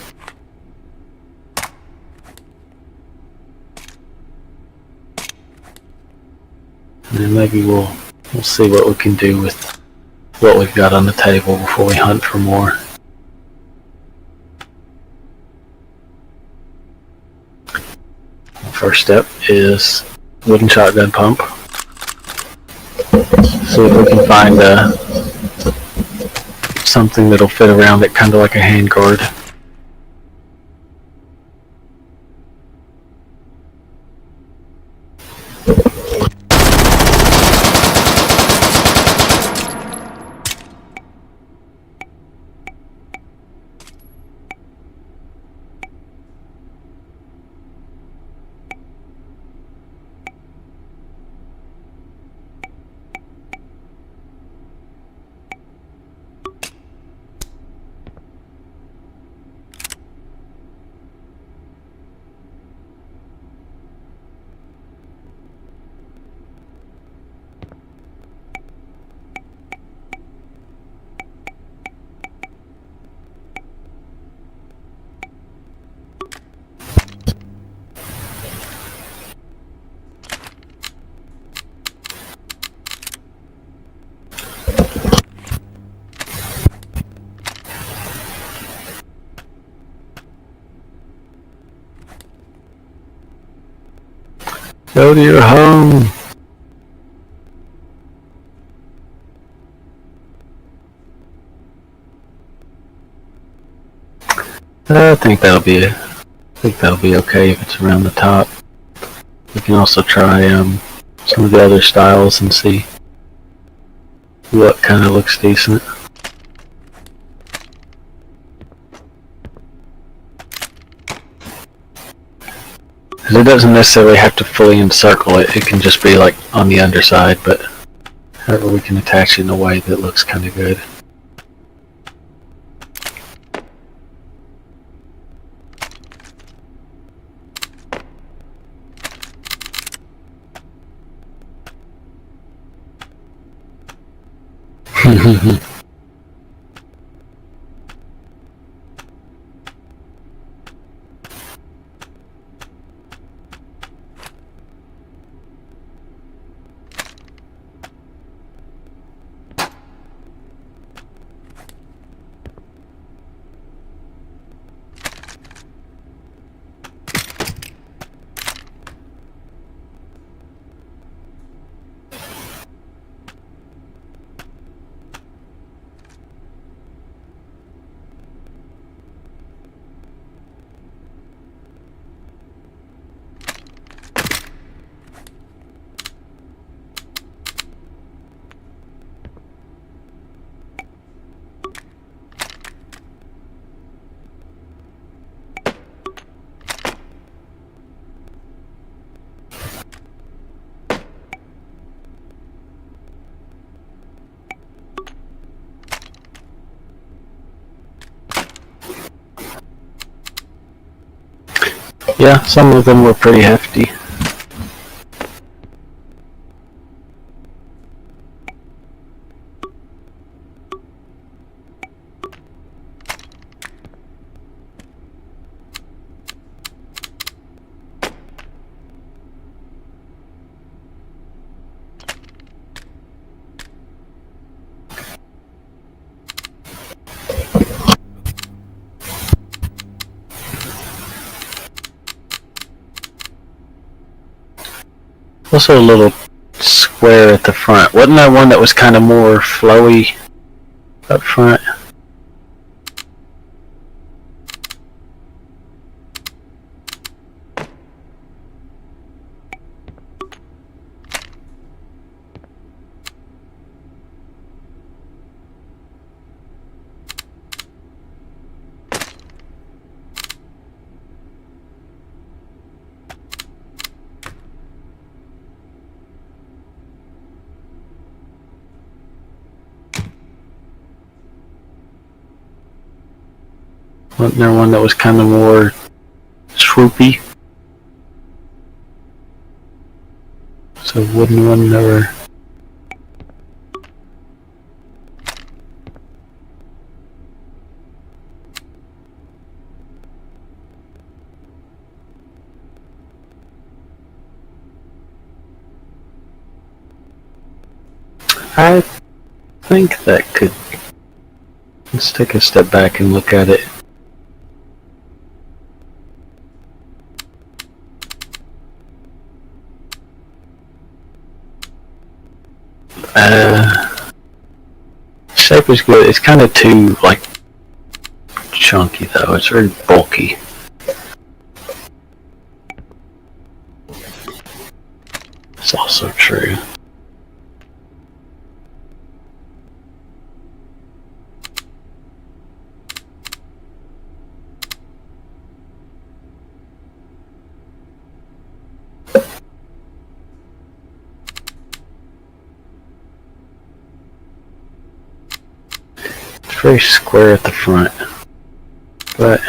And then maybe we'll see what we can do with what we've got on the table before we hunt for more. First step is wooden shotgun pump. See if we can find something that'll fit around it, kind of like a handguard. Go to your home. I think that'll be okay if it's around the top. We can also try some of the other styles and see what kind of looks decent. Because it doesn't necessarily have to fully encircle it. It can just be like on the underside, but however we can attach it in a way that looks kind of good. Yeah, some of them were pretty hefty. Also a little square at the front. Wasn't there one that was kind of more flowy up front? Wasn't there one that was kind of more swoopy? So wooden one never. I think that could. Let's take a step back and look at it. Shape is good. It's kind of too like chunky though. It's very bulky. It's also true. Very square at the front, but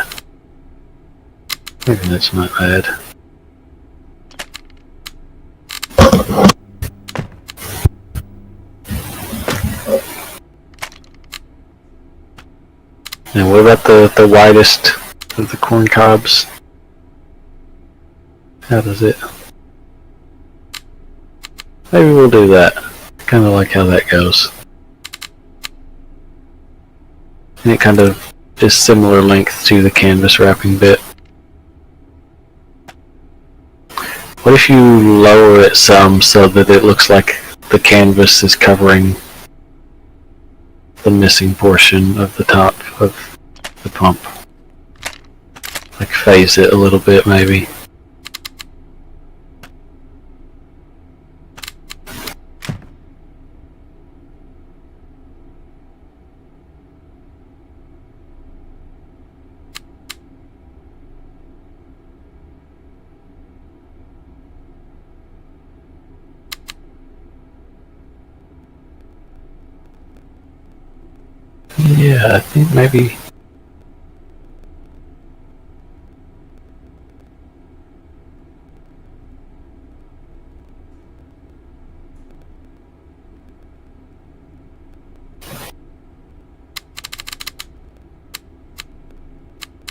maybe that's not bad. And what about the widest of the corn cobs? How does it? Maybe we'll do that. Kind of like how that goes. And it kind of is similar length to the canvas wrapping bit. What if you lower it some so that it looks like the canvas is covering the missing portion of the top of the pump? Like phase it a little bit maybe. Yeah, I think maybe.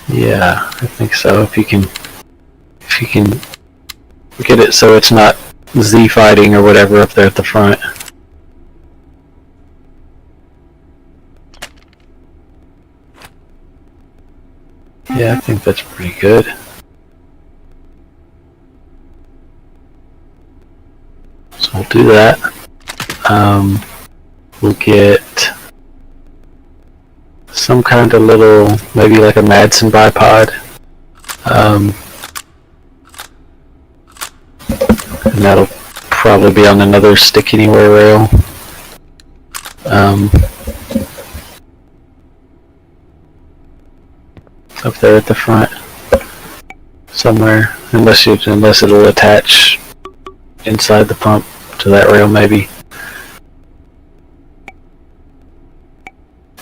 Yeah, I think so. If you can get it so it's not Z fighting or whatever up there at the front. Yeah, I think that's pretty good. So we'll do that. We'll get some kind of little, maybe like a Madsen bipod. And that'll probably be on another stick anywhere rail. Up there at the front somewhere, unless it'll attach inside the pump to that rail maybe.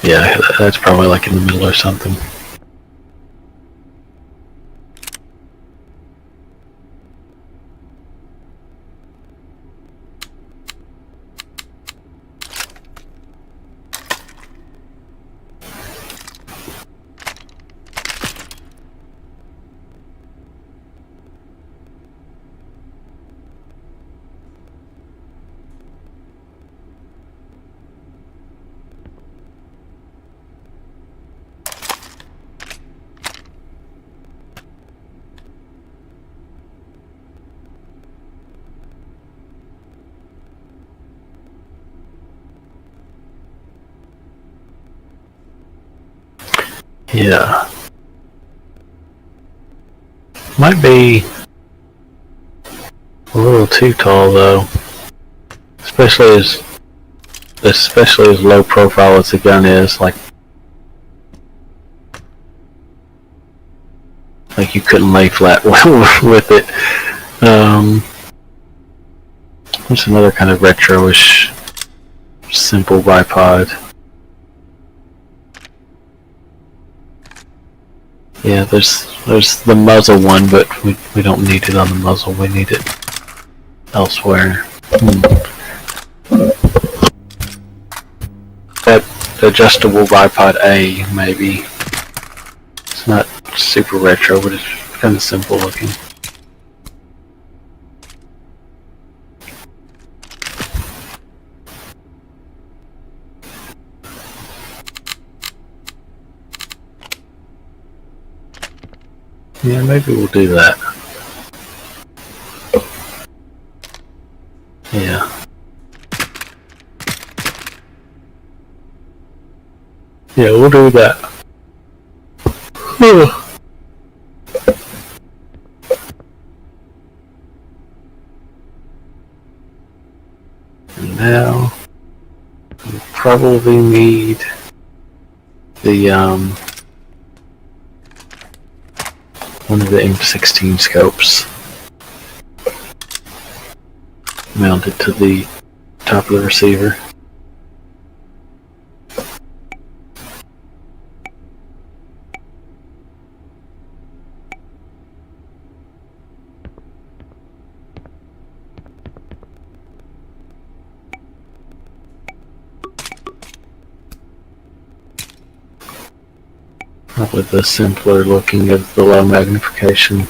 Yeah, that's probably like in the middle or something. Yeah. Might be a little too tall though. Especially as low profile as the gun is, like you couldn't lay flat with it. What's another kind of retro-ish simple bipod? Yeah, there's the muzzle one, but we don't need it on the muzzle. We need it elsewhere. That adjustable bipod A, maybe. It's not super retro, but it's kind of simple looking. Yeah, maybe we'll do that. Yeah. Yeah, we'll do that. And now we'll probably need the one of the M16 scopes mounted to the top of the receiver. Probably the simpler looking of the low magnification.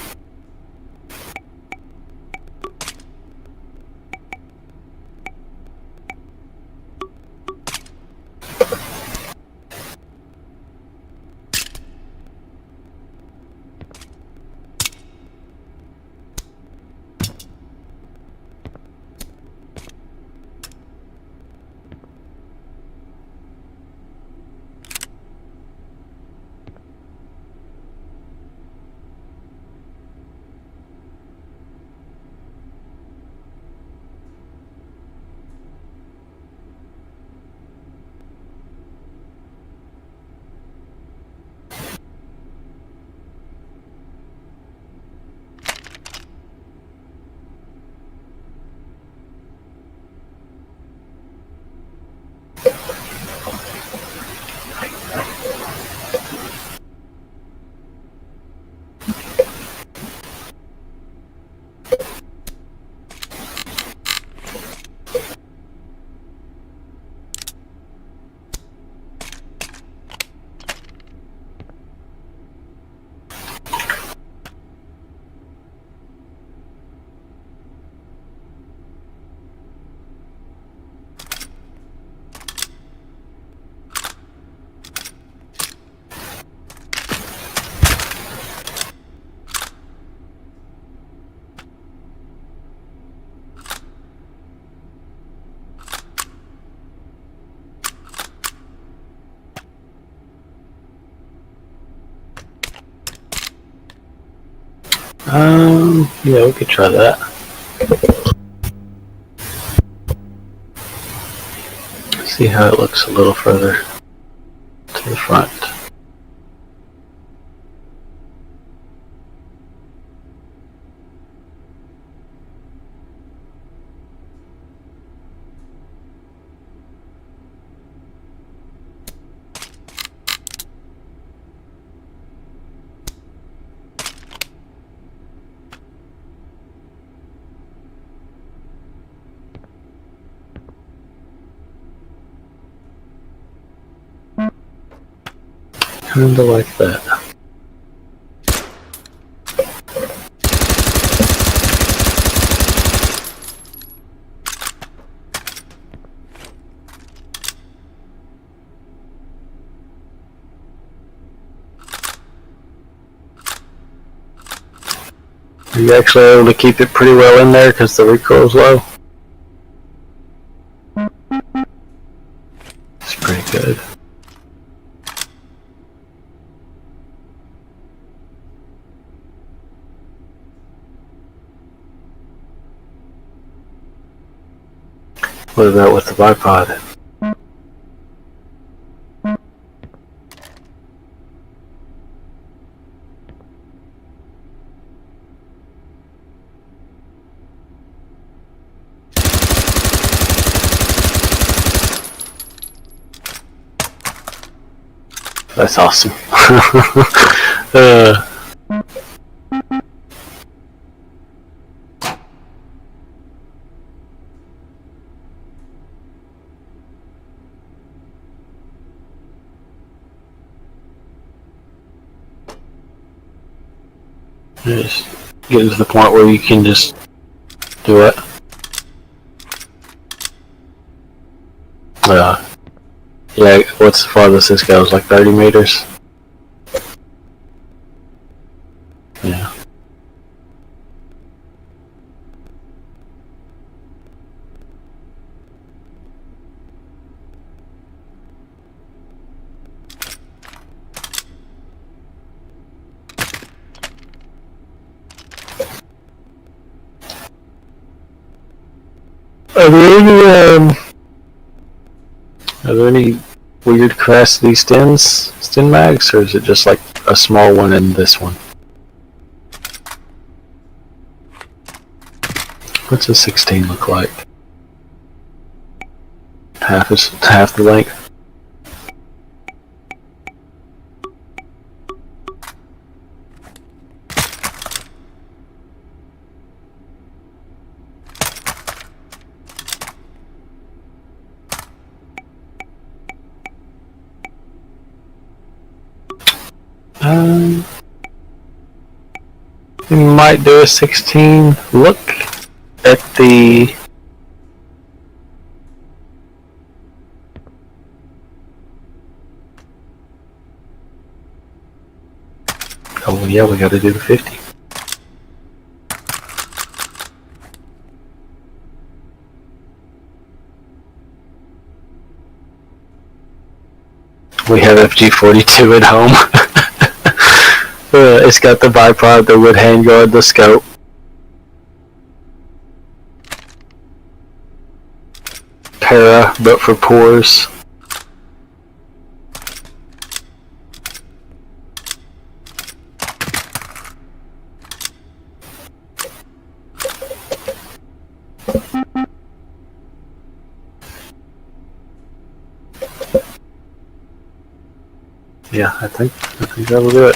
Yeah, we could try that. See how it looks a little further to the front. Kinda like that. Are you actually able to keep it pretty well in there because the recoil is low? It's pretty good. What about with the bipod? That's awesome. Uh, just getting to the point where you can just do it. Yeah, what's the farthest this goes? Like 30 meters? Yeah. Are there any weird capacity stin mags, or is it just like a small one in this one? What's a 16 look like? Half the length. We might do a 16. Look at the... Oh yeah, we gotta do the 50. We have FG42 at home. It's got the bipod, the wood handguard, the scope. Para, but for pores. Yeah, I think that'll do it.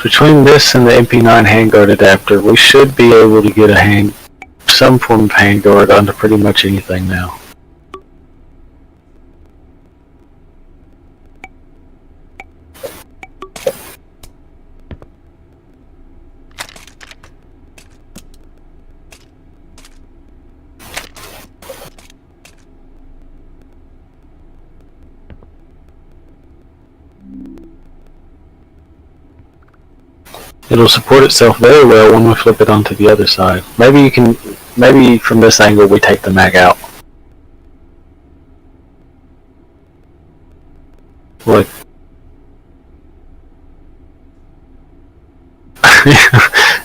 Between this and the MP9 handguard adapter, we should be able to get some form of handguard onto pretty much anything now. It'll support itself very well when we flip it onto the other side. Maybe from this angle we take the mag out. Like,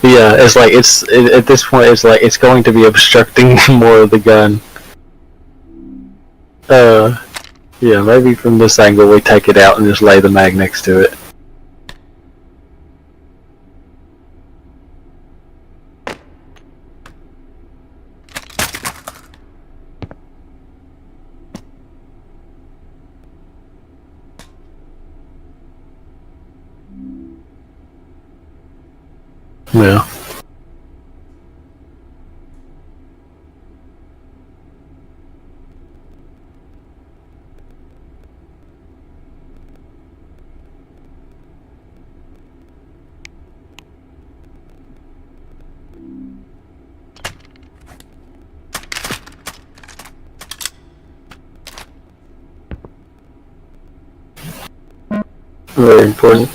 yeah, it's like at this point it's like it's going to be obstructing more of the gun. Yeah, maybe from this angle we take it out and just lay the mag next to it. Yeah. Very important.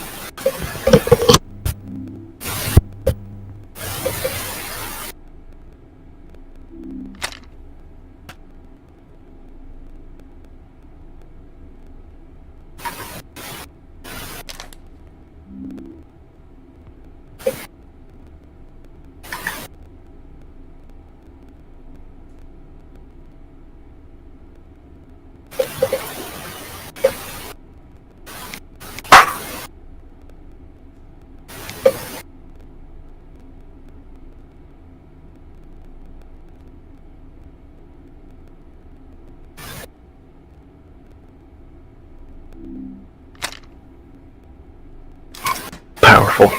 Powerful.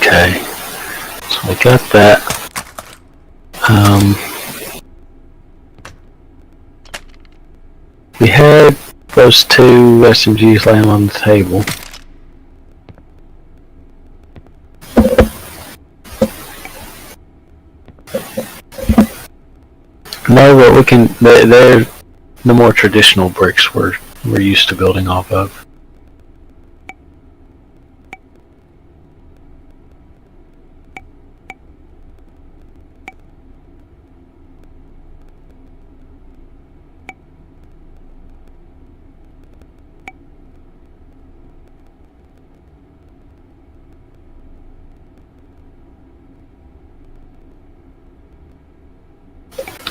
Okay, so we got that. We had those two SMGs laying on the table. No, but we can. They're the more traditional bricks we're used to building off of.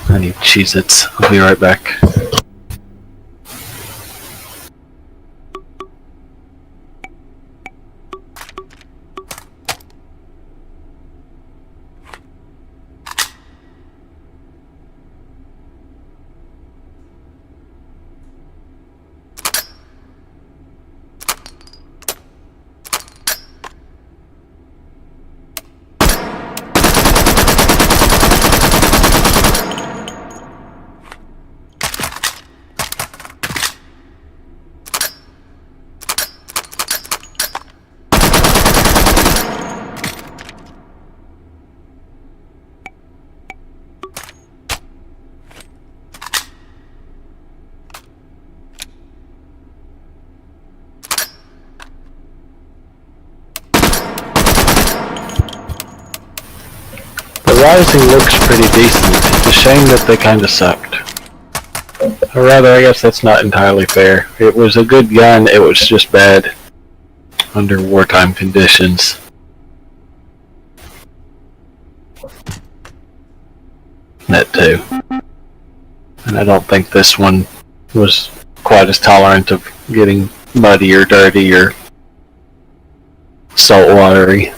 I need Cheez-Its. I'll be right back. The Rising looks pretty decent. It's a shame that they kinda sucked. Or rather, I guess that's not entirely fair. It was a good gun, it was just bad under wartime conditions. That too. And I don't think this one was quite as tolerant of getting muddy or dirty or saltwatery.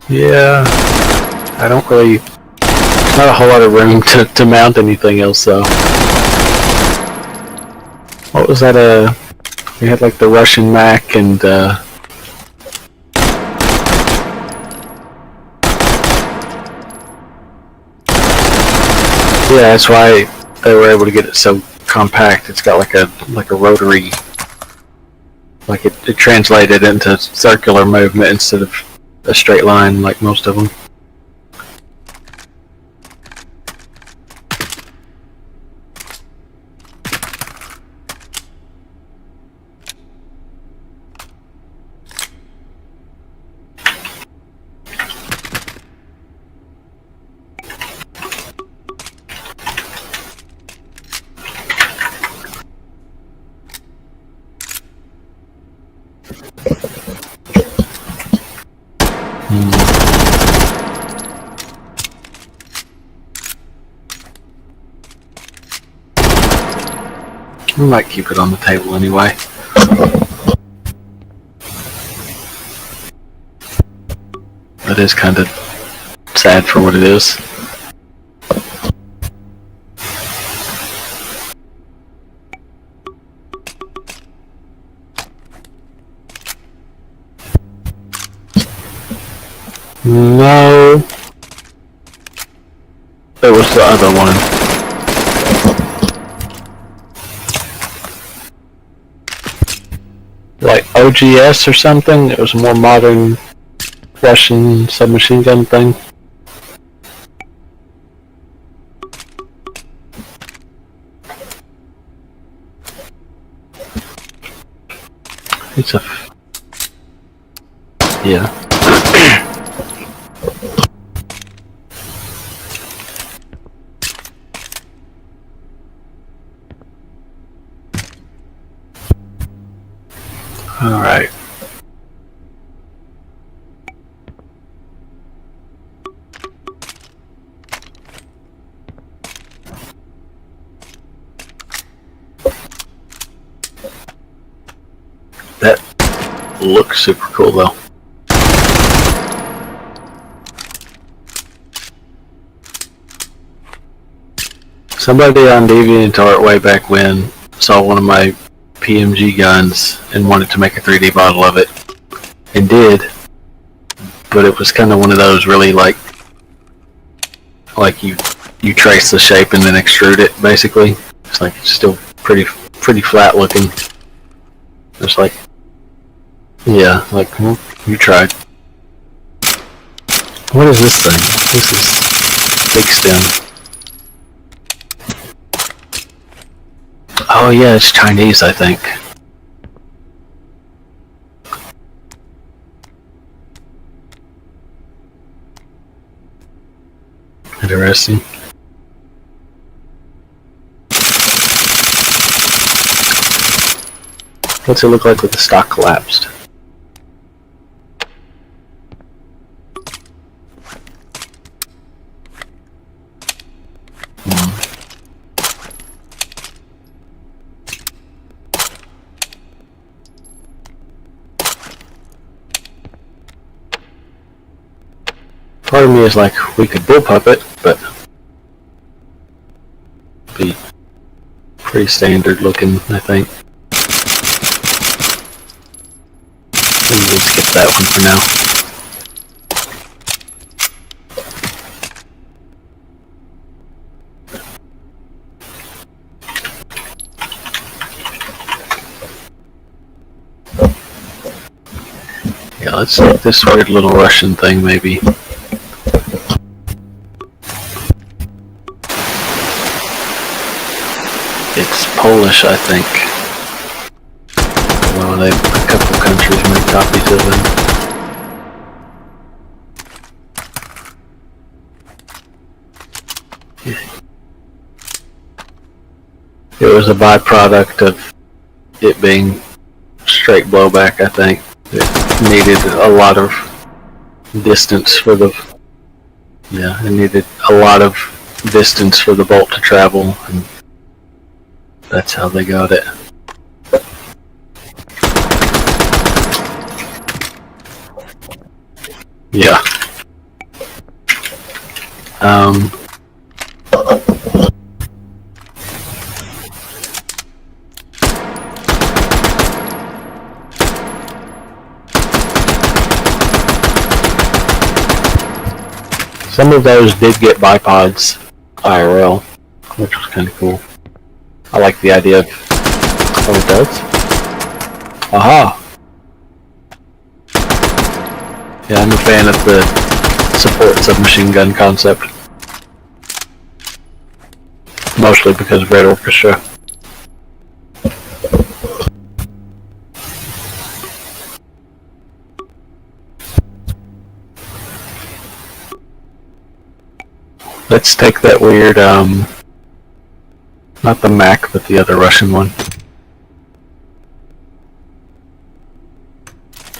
Yeah, I don't really, not a whole lot of room to mount anything else though. What was that, we had like the Russian Mac and, yeah, that's why they were able to get it so compact. It's got like a rotary, like it translated into circular movement instead of a straight line like most of them. We might keep it on the table anyway. That is kind of sad for what it is. No. It was the other one. Like OGS or something? It was a more modern Russian submachine gun thing. It's a... yeah. Alright. That looks super cool though. Somebody on DeviantArt way back when saw one of my PMG guns and wanted to make a 3D model of it, and did, but it was kind of one of those really like you trace the shape and then extrude it basically. It's like it's still pretty flat looking. It's like, yeah, like you tried. What is this thing? This is big stem. Oh yeah, it's Chinese, I think. Interesting. What's it look like with the stock collapsed? Part of me is like, we could bullpup it, but be pretty standard looking, I think. We'll skip that one for now. Yeah, let's take this weird little Russian thing maybe. It's Polish, I think. Well, a couple countries make copies of them. It was a byproduct of it being straight blowback, I think. It needed a lot of distance for the... yeah, it needed a lot of distance for the bolt to travel, and that's how they got it. Yeah. Some of those did get bipods IRL, which was kind of cool. I like the idea of... oh, it does? Aha! Yeah, I'm a fan of the support submachine gun concept. Mostly because of Red Orchestra. Let's take that weird, not the Mac, but the other Russian one.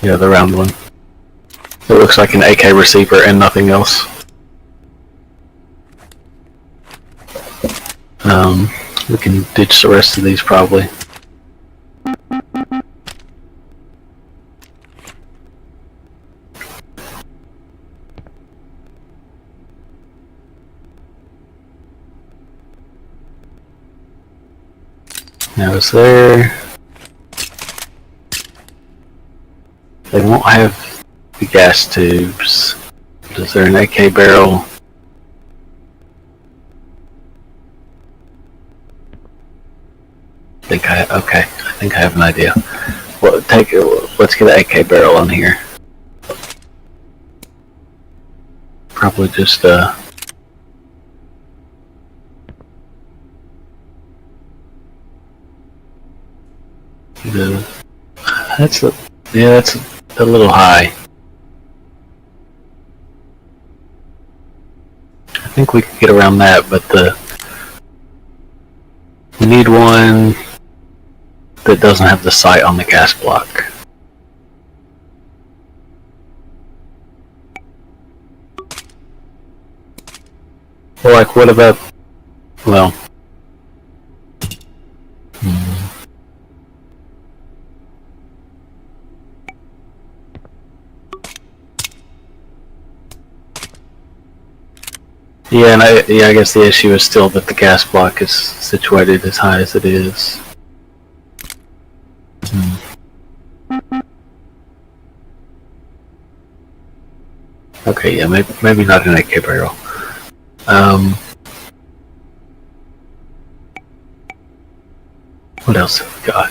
Yeah, the round one. It looks like an AK receiver and nothing else. We can ditch the rest of these probably. Now it's there. They won't have the gas tubes. Is there an AK barrel? Okay. I think I have an idea. Well, let's get an AK barrel on here. Probably just that's a little high. I think we could get around that, but we need one that doesn't have the sight on the gas block. Well, like, what about, well, yeah, and I guess the issue is still that the gas block is situated as high as it is. Okay, yeah, maybe not an AK barrel. What else have we got?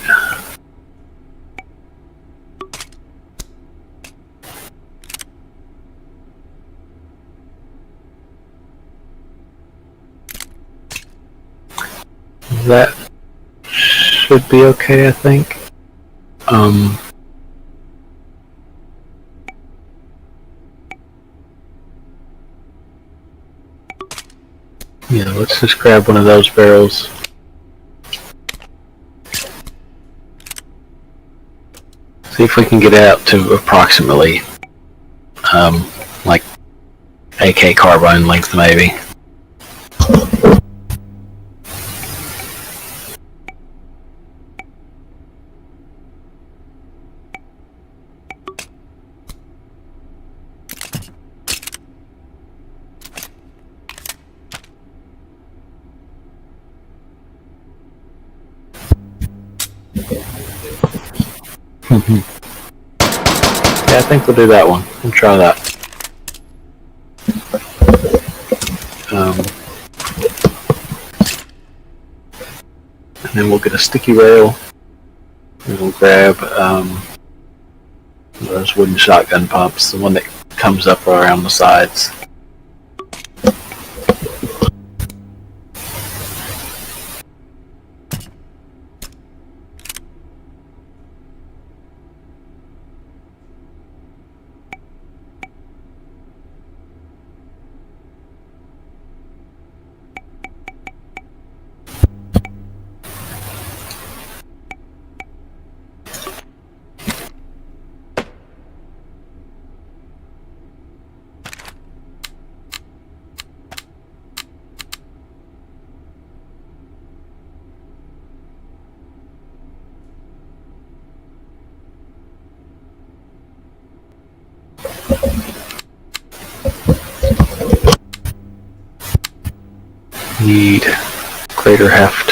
That should be okay, I think. Yeah, let's just grab one of those barrels. See if we can get out to approximately, like AK carbine length, maybe. Yeah, I think we'll do that one. We'll try that. And then we'll get a sticky rail. And we'll grab those wooden shotgun pumps, the one that comes up around the sides. Need greater heft.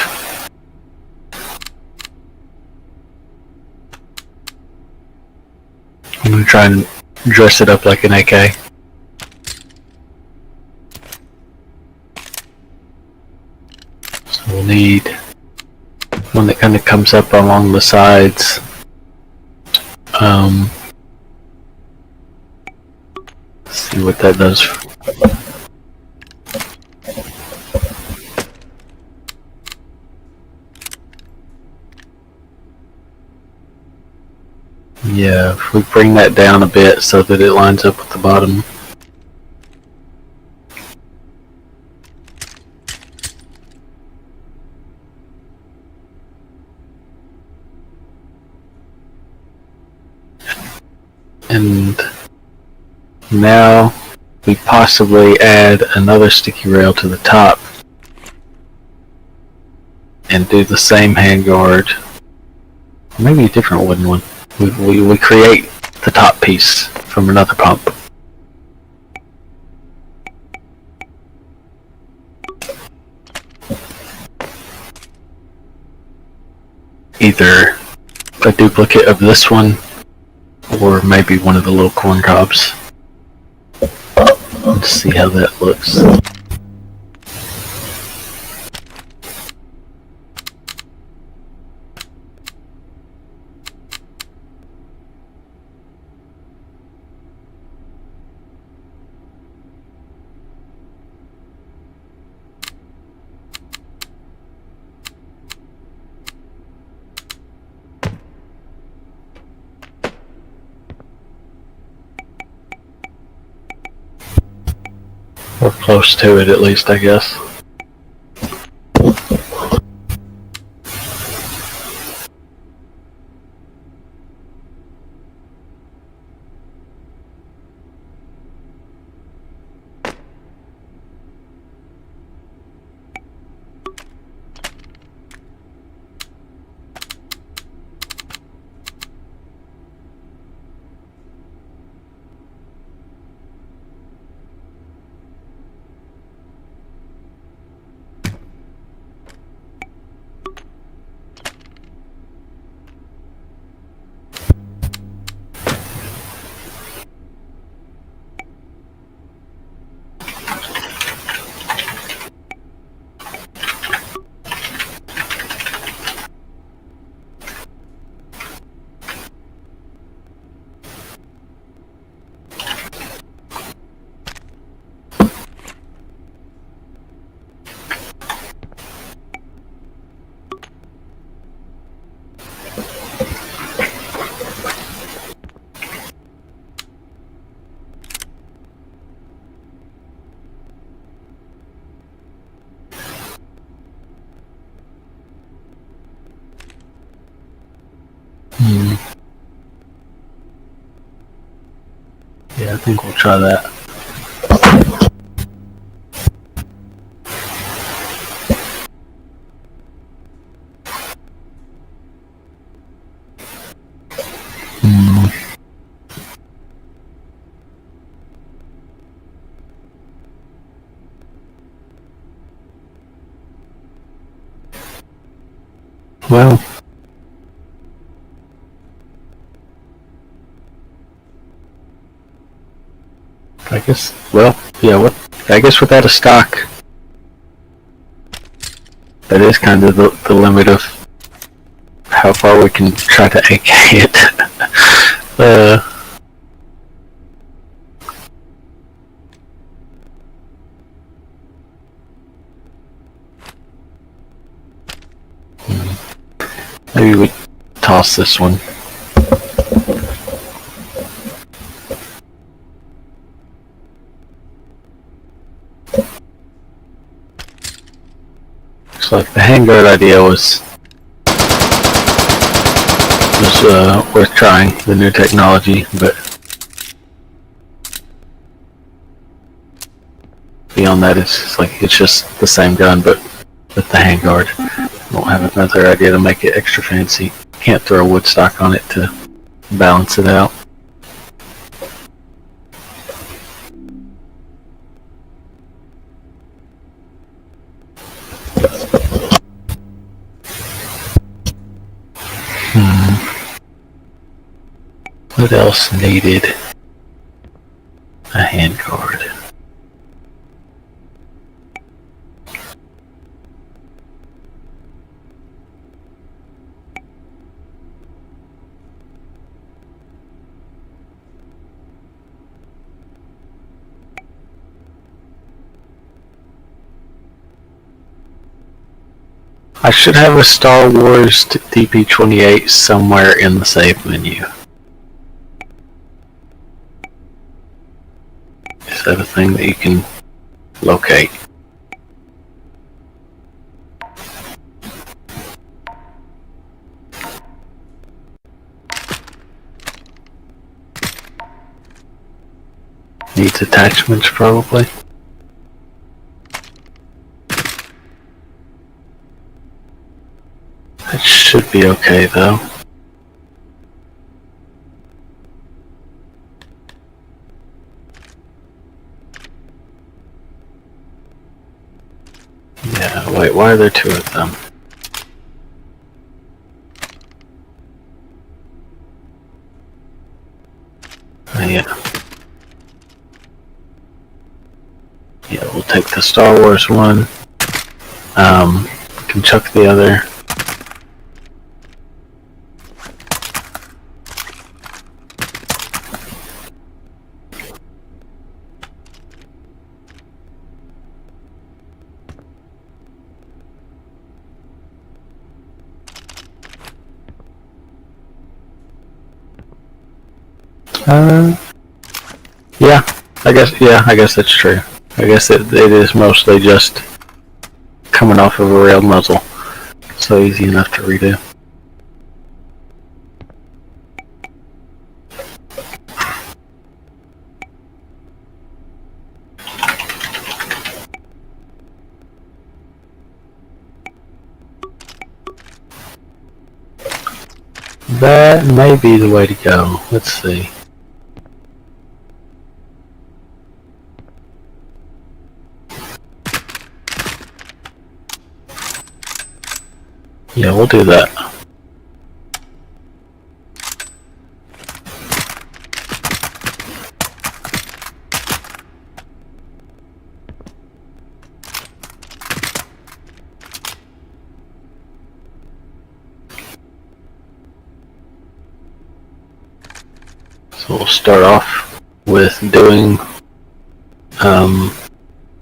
I'm going to try and dress it up like an AK. So we'll need one that kind of comes up along the sides. Let's see what that does. Yeah, if we bring that down a bit so that it lines up with the bottom. And Now we possibly add another sticky rail to the top and do the same handguard. Maybe a different wooden one. We create the top piece from another pump. Either a duplicate of this one, or maybe one of the little corn cobs. Let's see how that looks. We're close to it, at least, I guess. Yeah, I think we'll try that. Well, I guess, I guess without a stock, that is kind of the limit of how far we can try to AK it. Maybe we toss this one. Looks like the handguard idea was worth trying, the new technology, but beyond that, it's just the same gun, but with the handguard. Don't have another idea to make it extra fancy. Can't throw wood stock on it to balance it out. What else needed a handguard? I should have a Star Wars DP-28 somewhere in the save menu. Is that a thing that you can locate? Needs attachments probably. That should be okay though. Yeah, wait, why are there two of them? Yeah. Yeah, we'll take the Star Wars one. We can chuck the other. Yeah, I guess that's true. I guess it is mostly just coming off of a railed muzzle. So easy enough to redo. That may be the way to go. Let's see. Yeah, we'll do that. So we'll start off with doing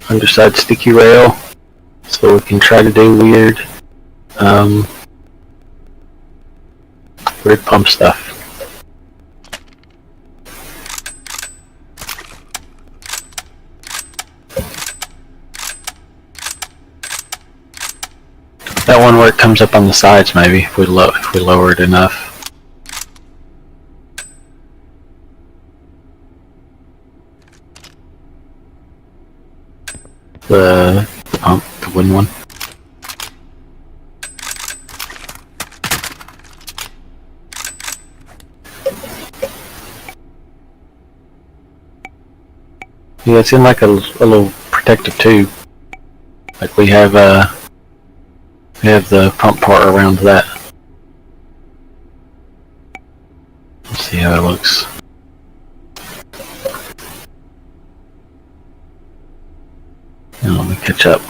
underside sticky rail, so we can try to do weird pump stuff. That one where it comes up on the sides, maybe if we lower it enough. The pump, the wooden one. Yeah, it's in like a little protective tube. Like we have the pump part around that. Let's see how it looks. Now let me catch up.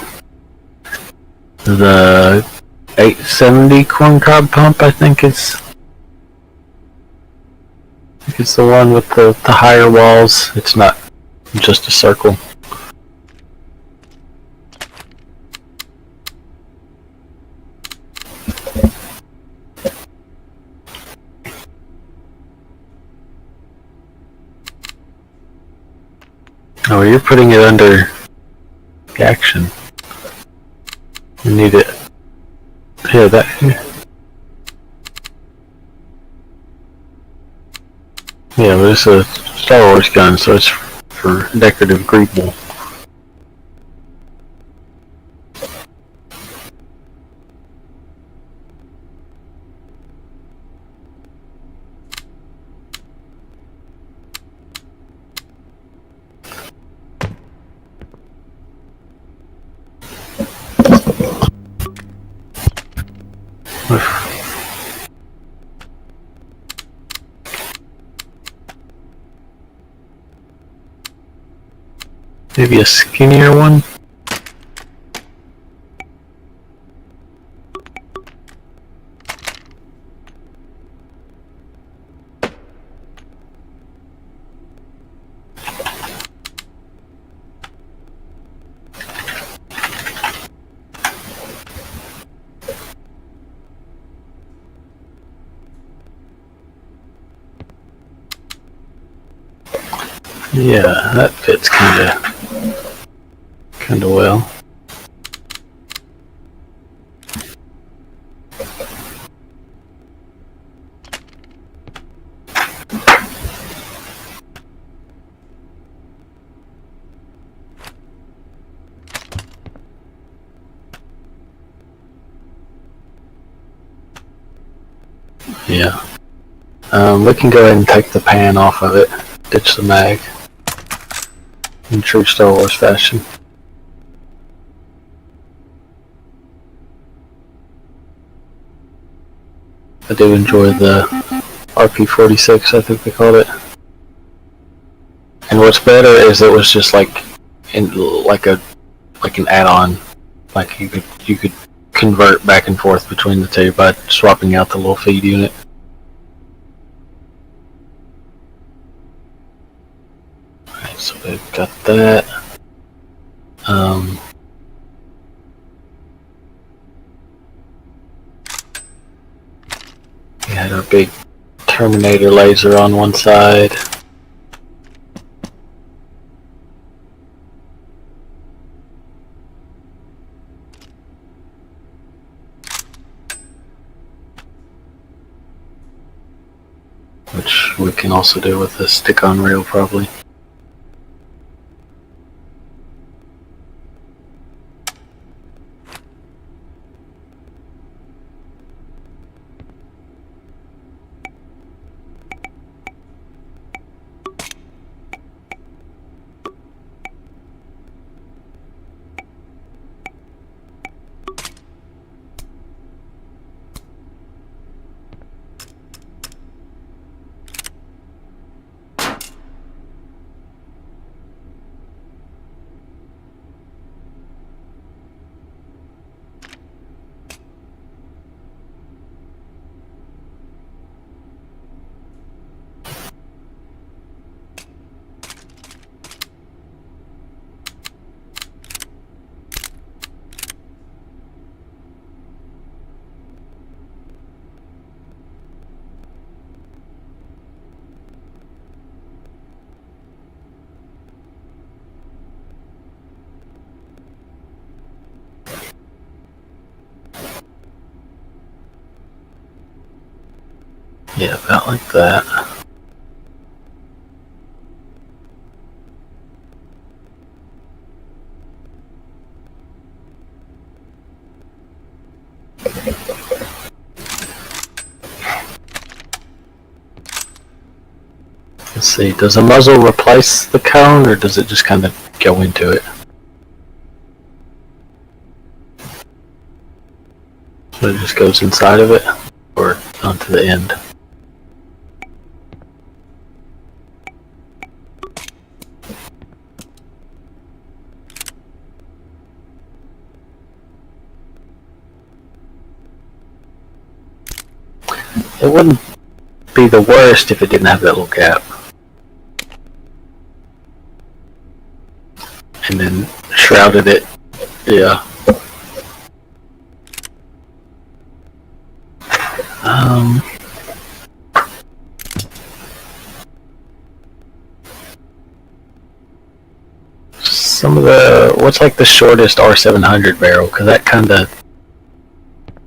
The 870 corncob pump, I think it's the one with the higher walls. It's not just a circle. Oh, you're putting it under the action. You need it. Yeah, that. Yeah, but it's a Star Wars gun, so it's for decorative greeble. Maybe a skinnier one? Yeah, that fits kinda well. Yeah. We can go ahead and take the pan off of it. Ditch the mag. In true Star Wars fashion. I do enjoy the RP-46, I think they called it. And what's better is it was just like an add-on. Like you could convert back and forth between the two by swapping out the little feed unit. Alright, so we've got that. We had our big Terminator laser on one side. Which we can also do with a stick-on rail, probably. Yeah, about like that. Let's see, does a muzzle replace the cone, or does it just kind of go into it? So it just goes inside of it, or onto the end? It wouldn't be the worst if it didn't have that little gap. And then shrouded it. Yeah. Some of the, what's like the shortest R700 barrel? Because that kind of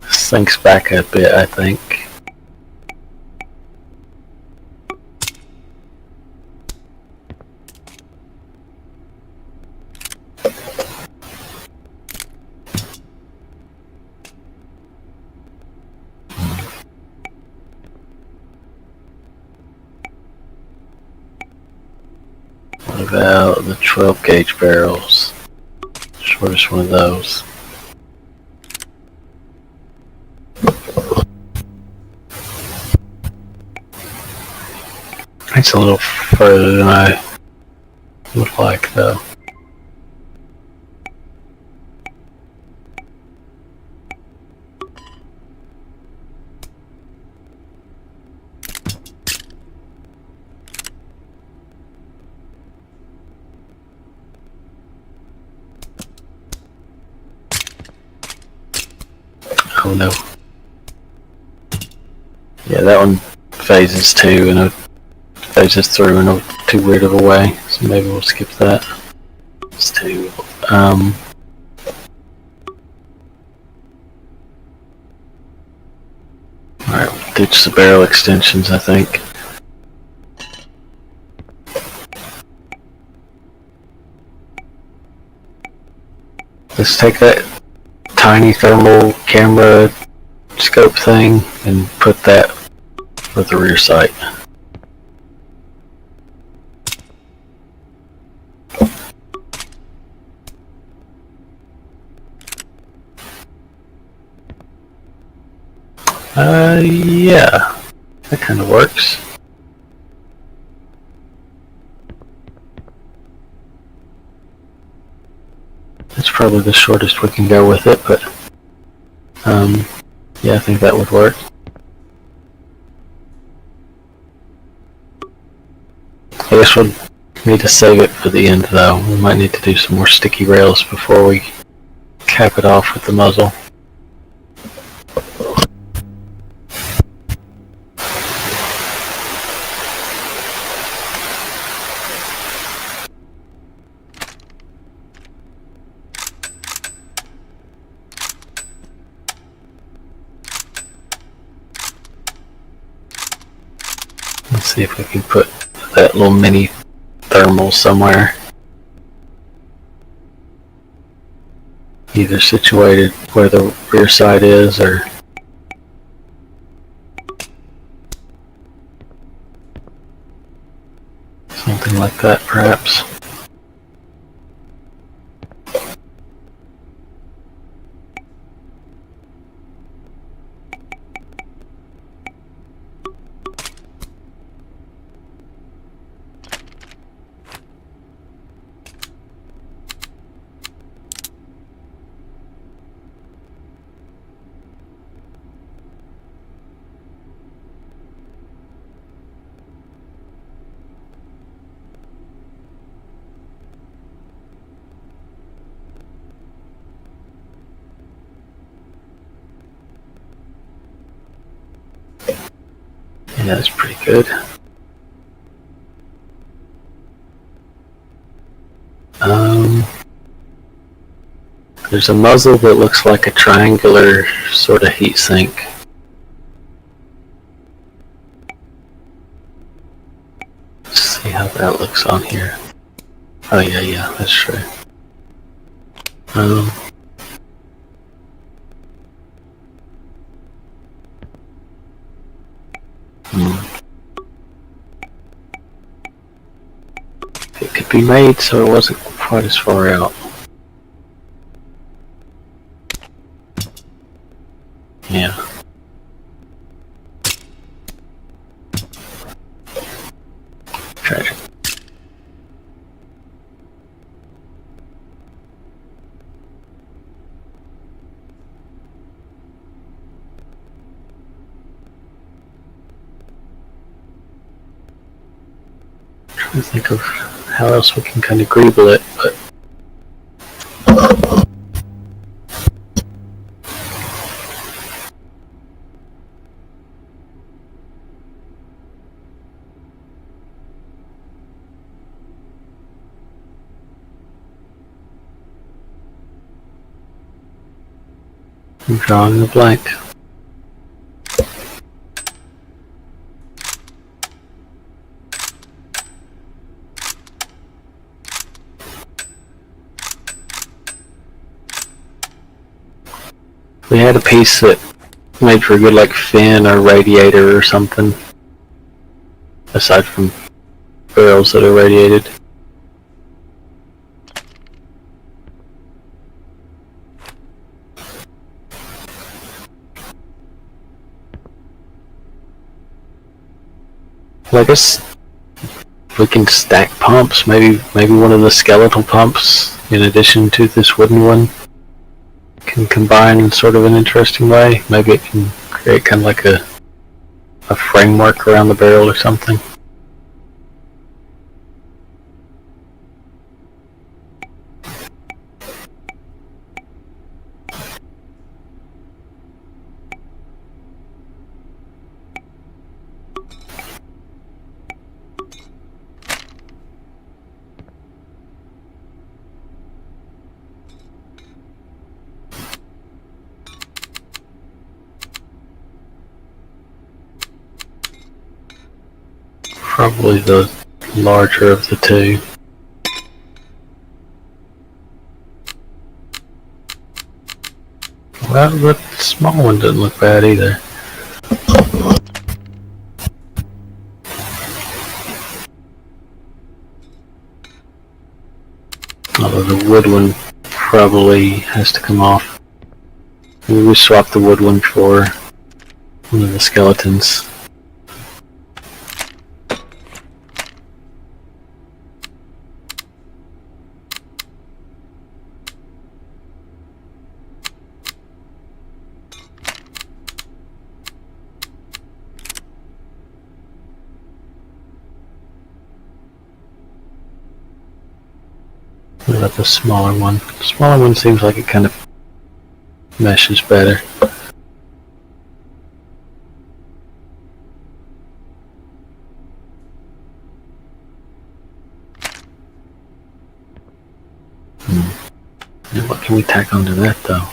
sinks back a bit, I think. What about the 12 gauge barrels? Shortest one of those. It's a little further than I would like, though. Oh no. Yeah, that one phases too, and it phases through in a too weird of a way, so maybe we'll skip that. It's too, alright, we'll ditch the barrel extensions, I think. Let's take that tiny thermal camera scope thing and put that for the rear sight. Yeah, that kind of works. That's probably the shortest we can go with it, but yeah, I think that would work. I guess we'll need to save it for the end, though. We might need to do some more sticky rails before we cap it off with the muzzle. Let's see if we can put that little mini thermal somewhere. Either situated where the rear sight is or something like that, perhaps. Yeah, that's pretty good. There's a muzzle that looks like a triangular sort of heat sink. Let's see how that looks on here. Oh yeah, that's true. It could be made so it wasn't quite as far out. Yeah. Tragic. Trying to think of how else we can kind of greeble it, but I'm drawing a blank. We had a piece that made for a good like fin or radiator or something, aside from barrels that are radiated. Well, I guess we can stack pumps. Maybe one of the skeletal pumps, in addition to this wooden one, can combine in sort of an interesting way. Maybe it can create kind of like a framework around the barrel or something. Probably the larger of the two. Well, the small one doesn't look bad either. Although the wood one probably has to come off. Maybe we swap the wood one for one of the skeletons. What about the smaller one? The smaller one seems like it kind of meshes better. And what can we tack onto that though?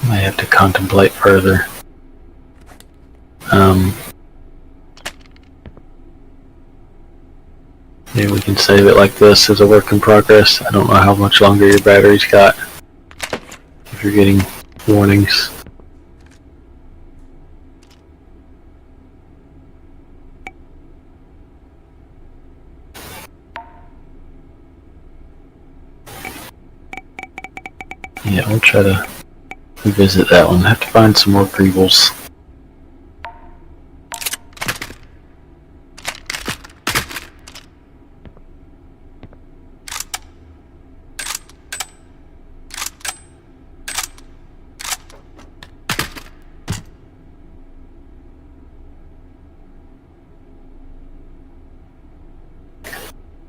I have to contemplate further. Maybe we can save it like this as a work in progress. I don't know how much longer your battery's got. If you're getting warnings. Yeah, we'll try to revisit that one. I have to find some more greebles.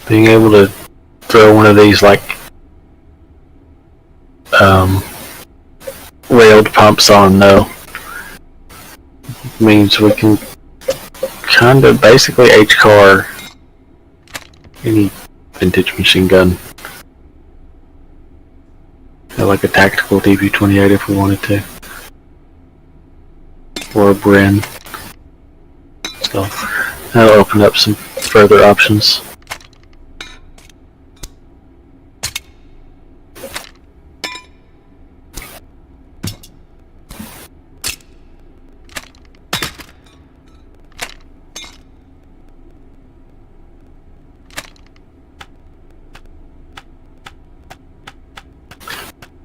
Being able to throw one of these like railed pumps on though means we can kind of basically H-car any vintage machine gun. Like a tactical DP-28 if we wanted to. Or a Bren. So that'll open up some further options.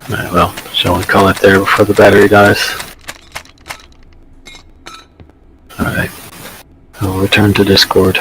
Alright, well, shall we call it there before the battery dies? Alright, I'll return to Discord.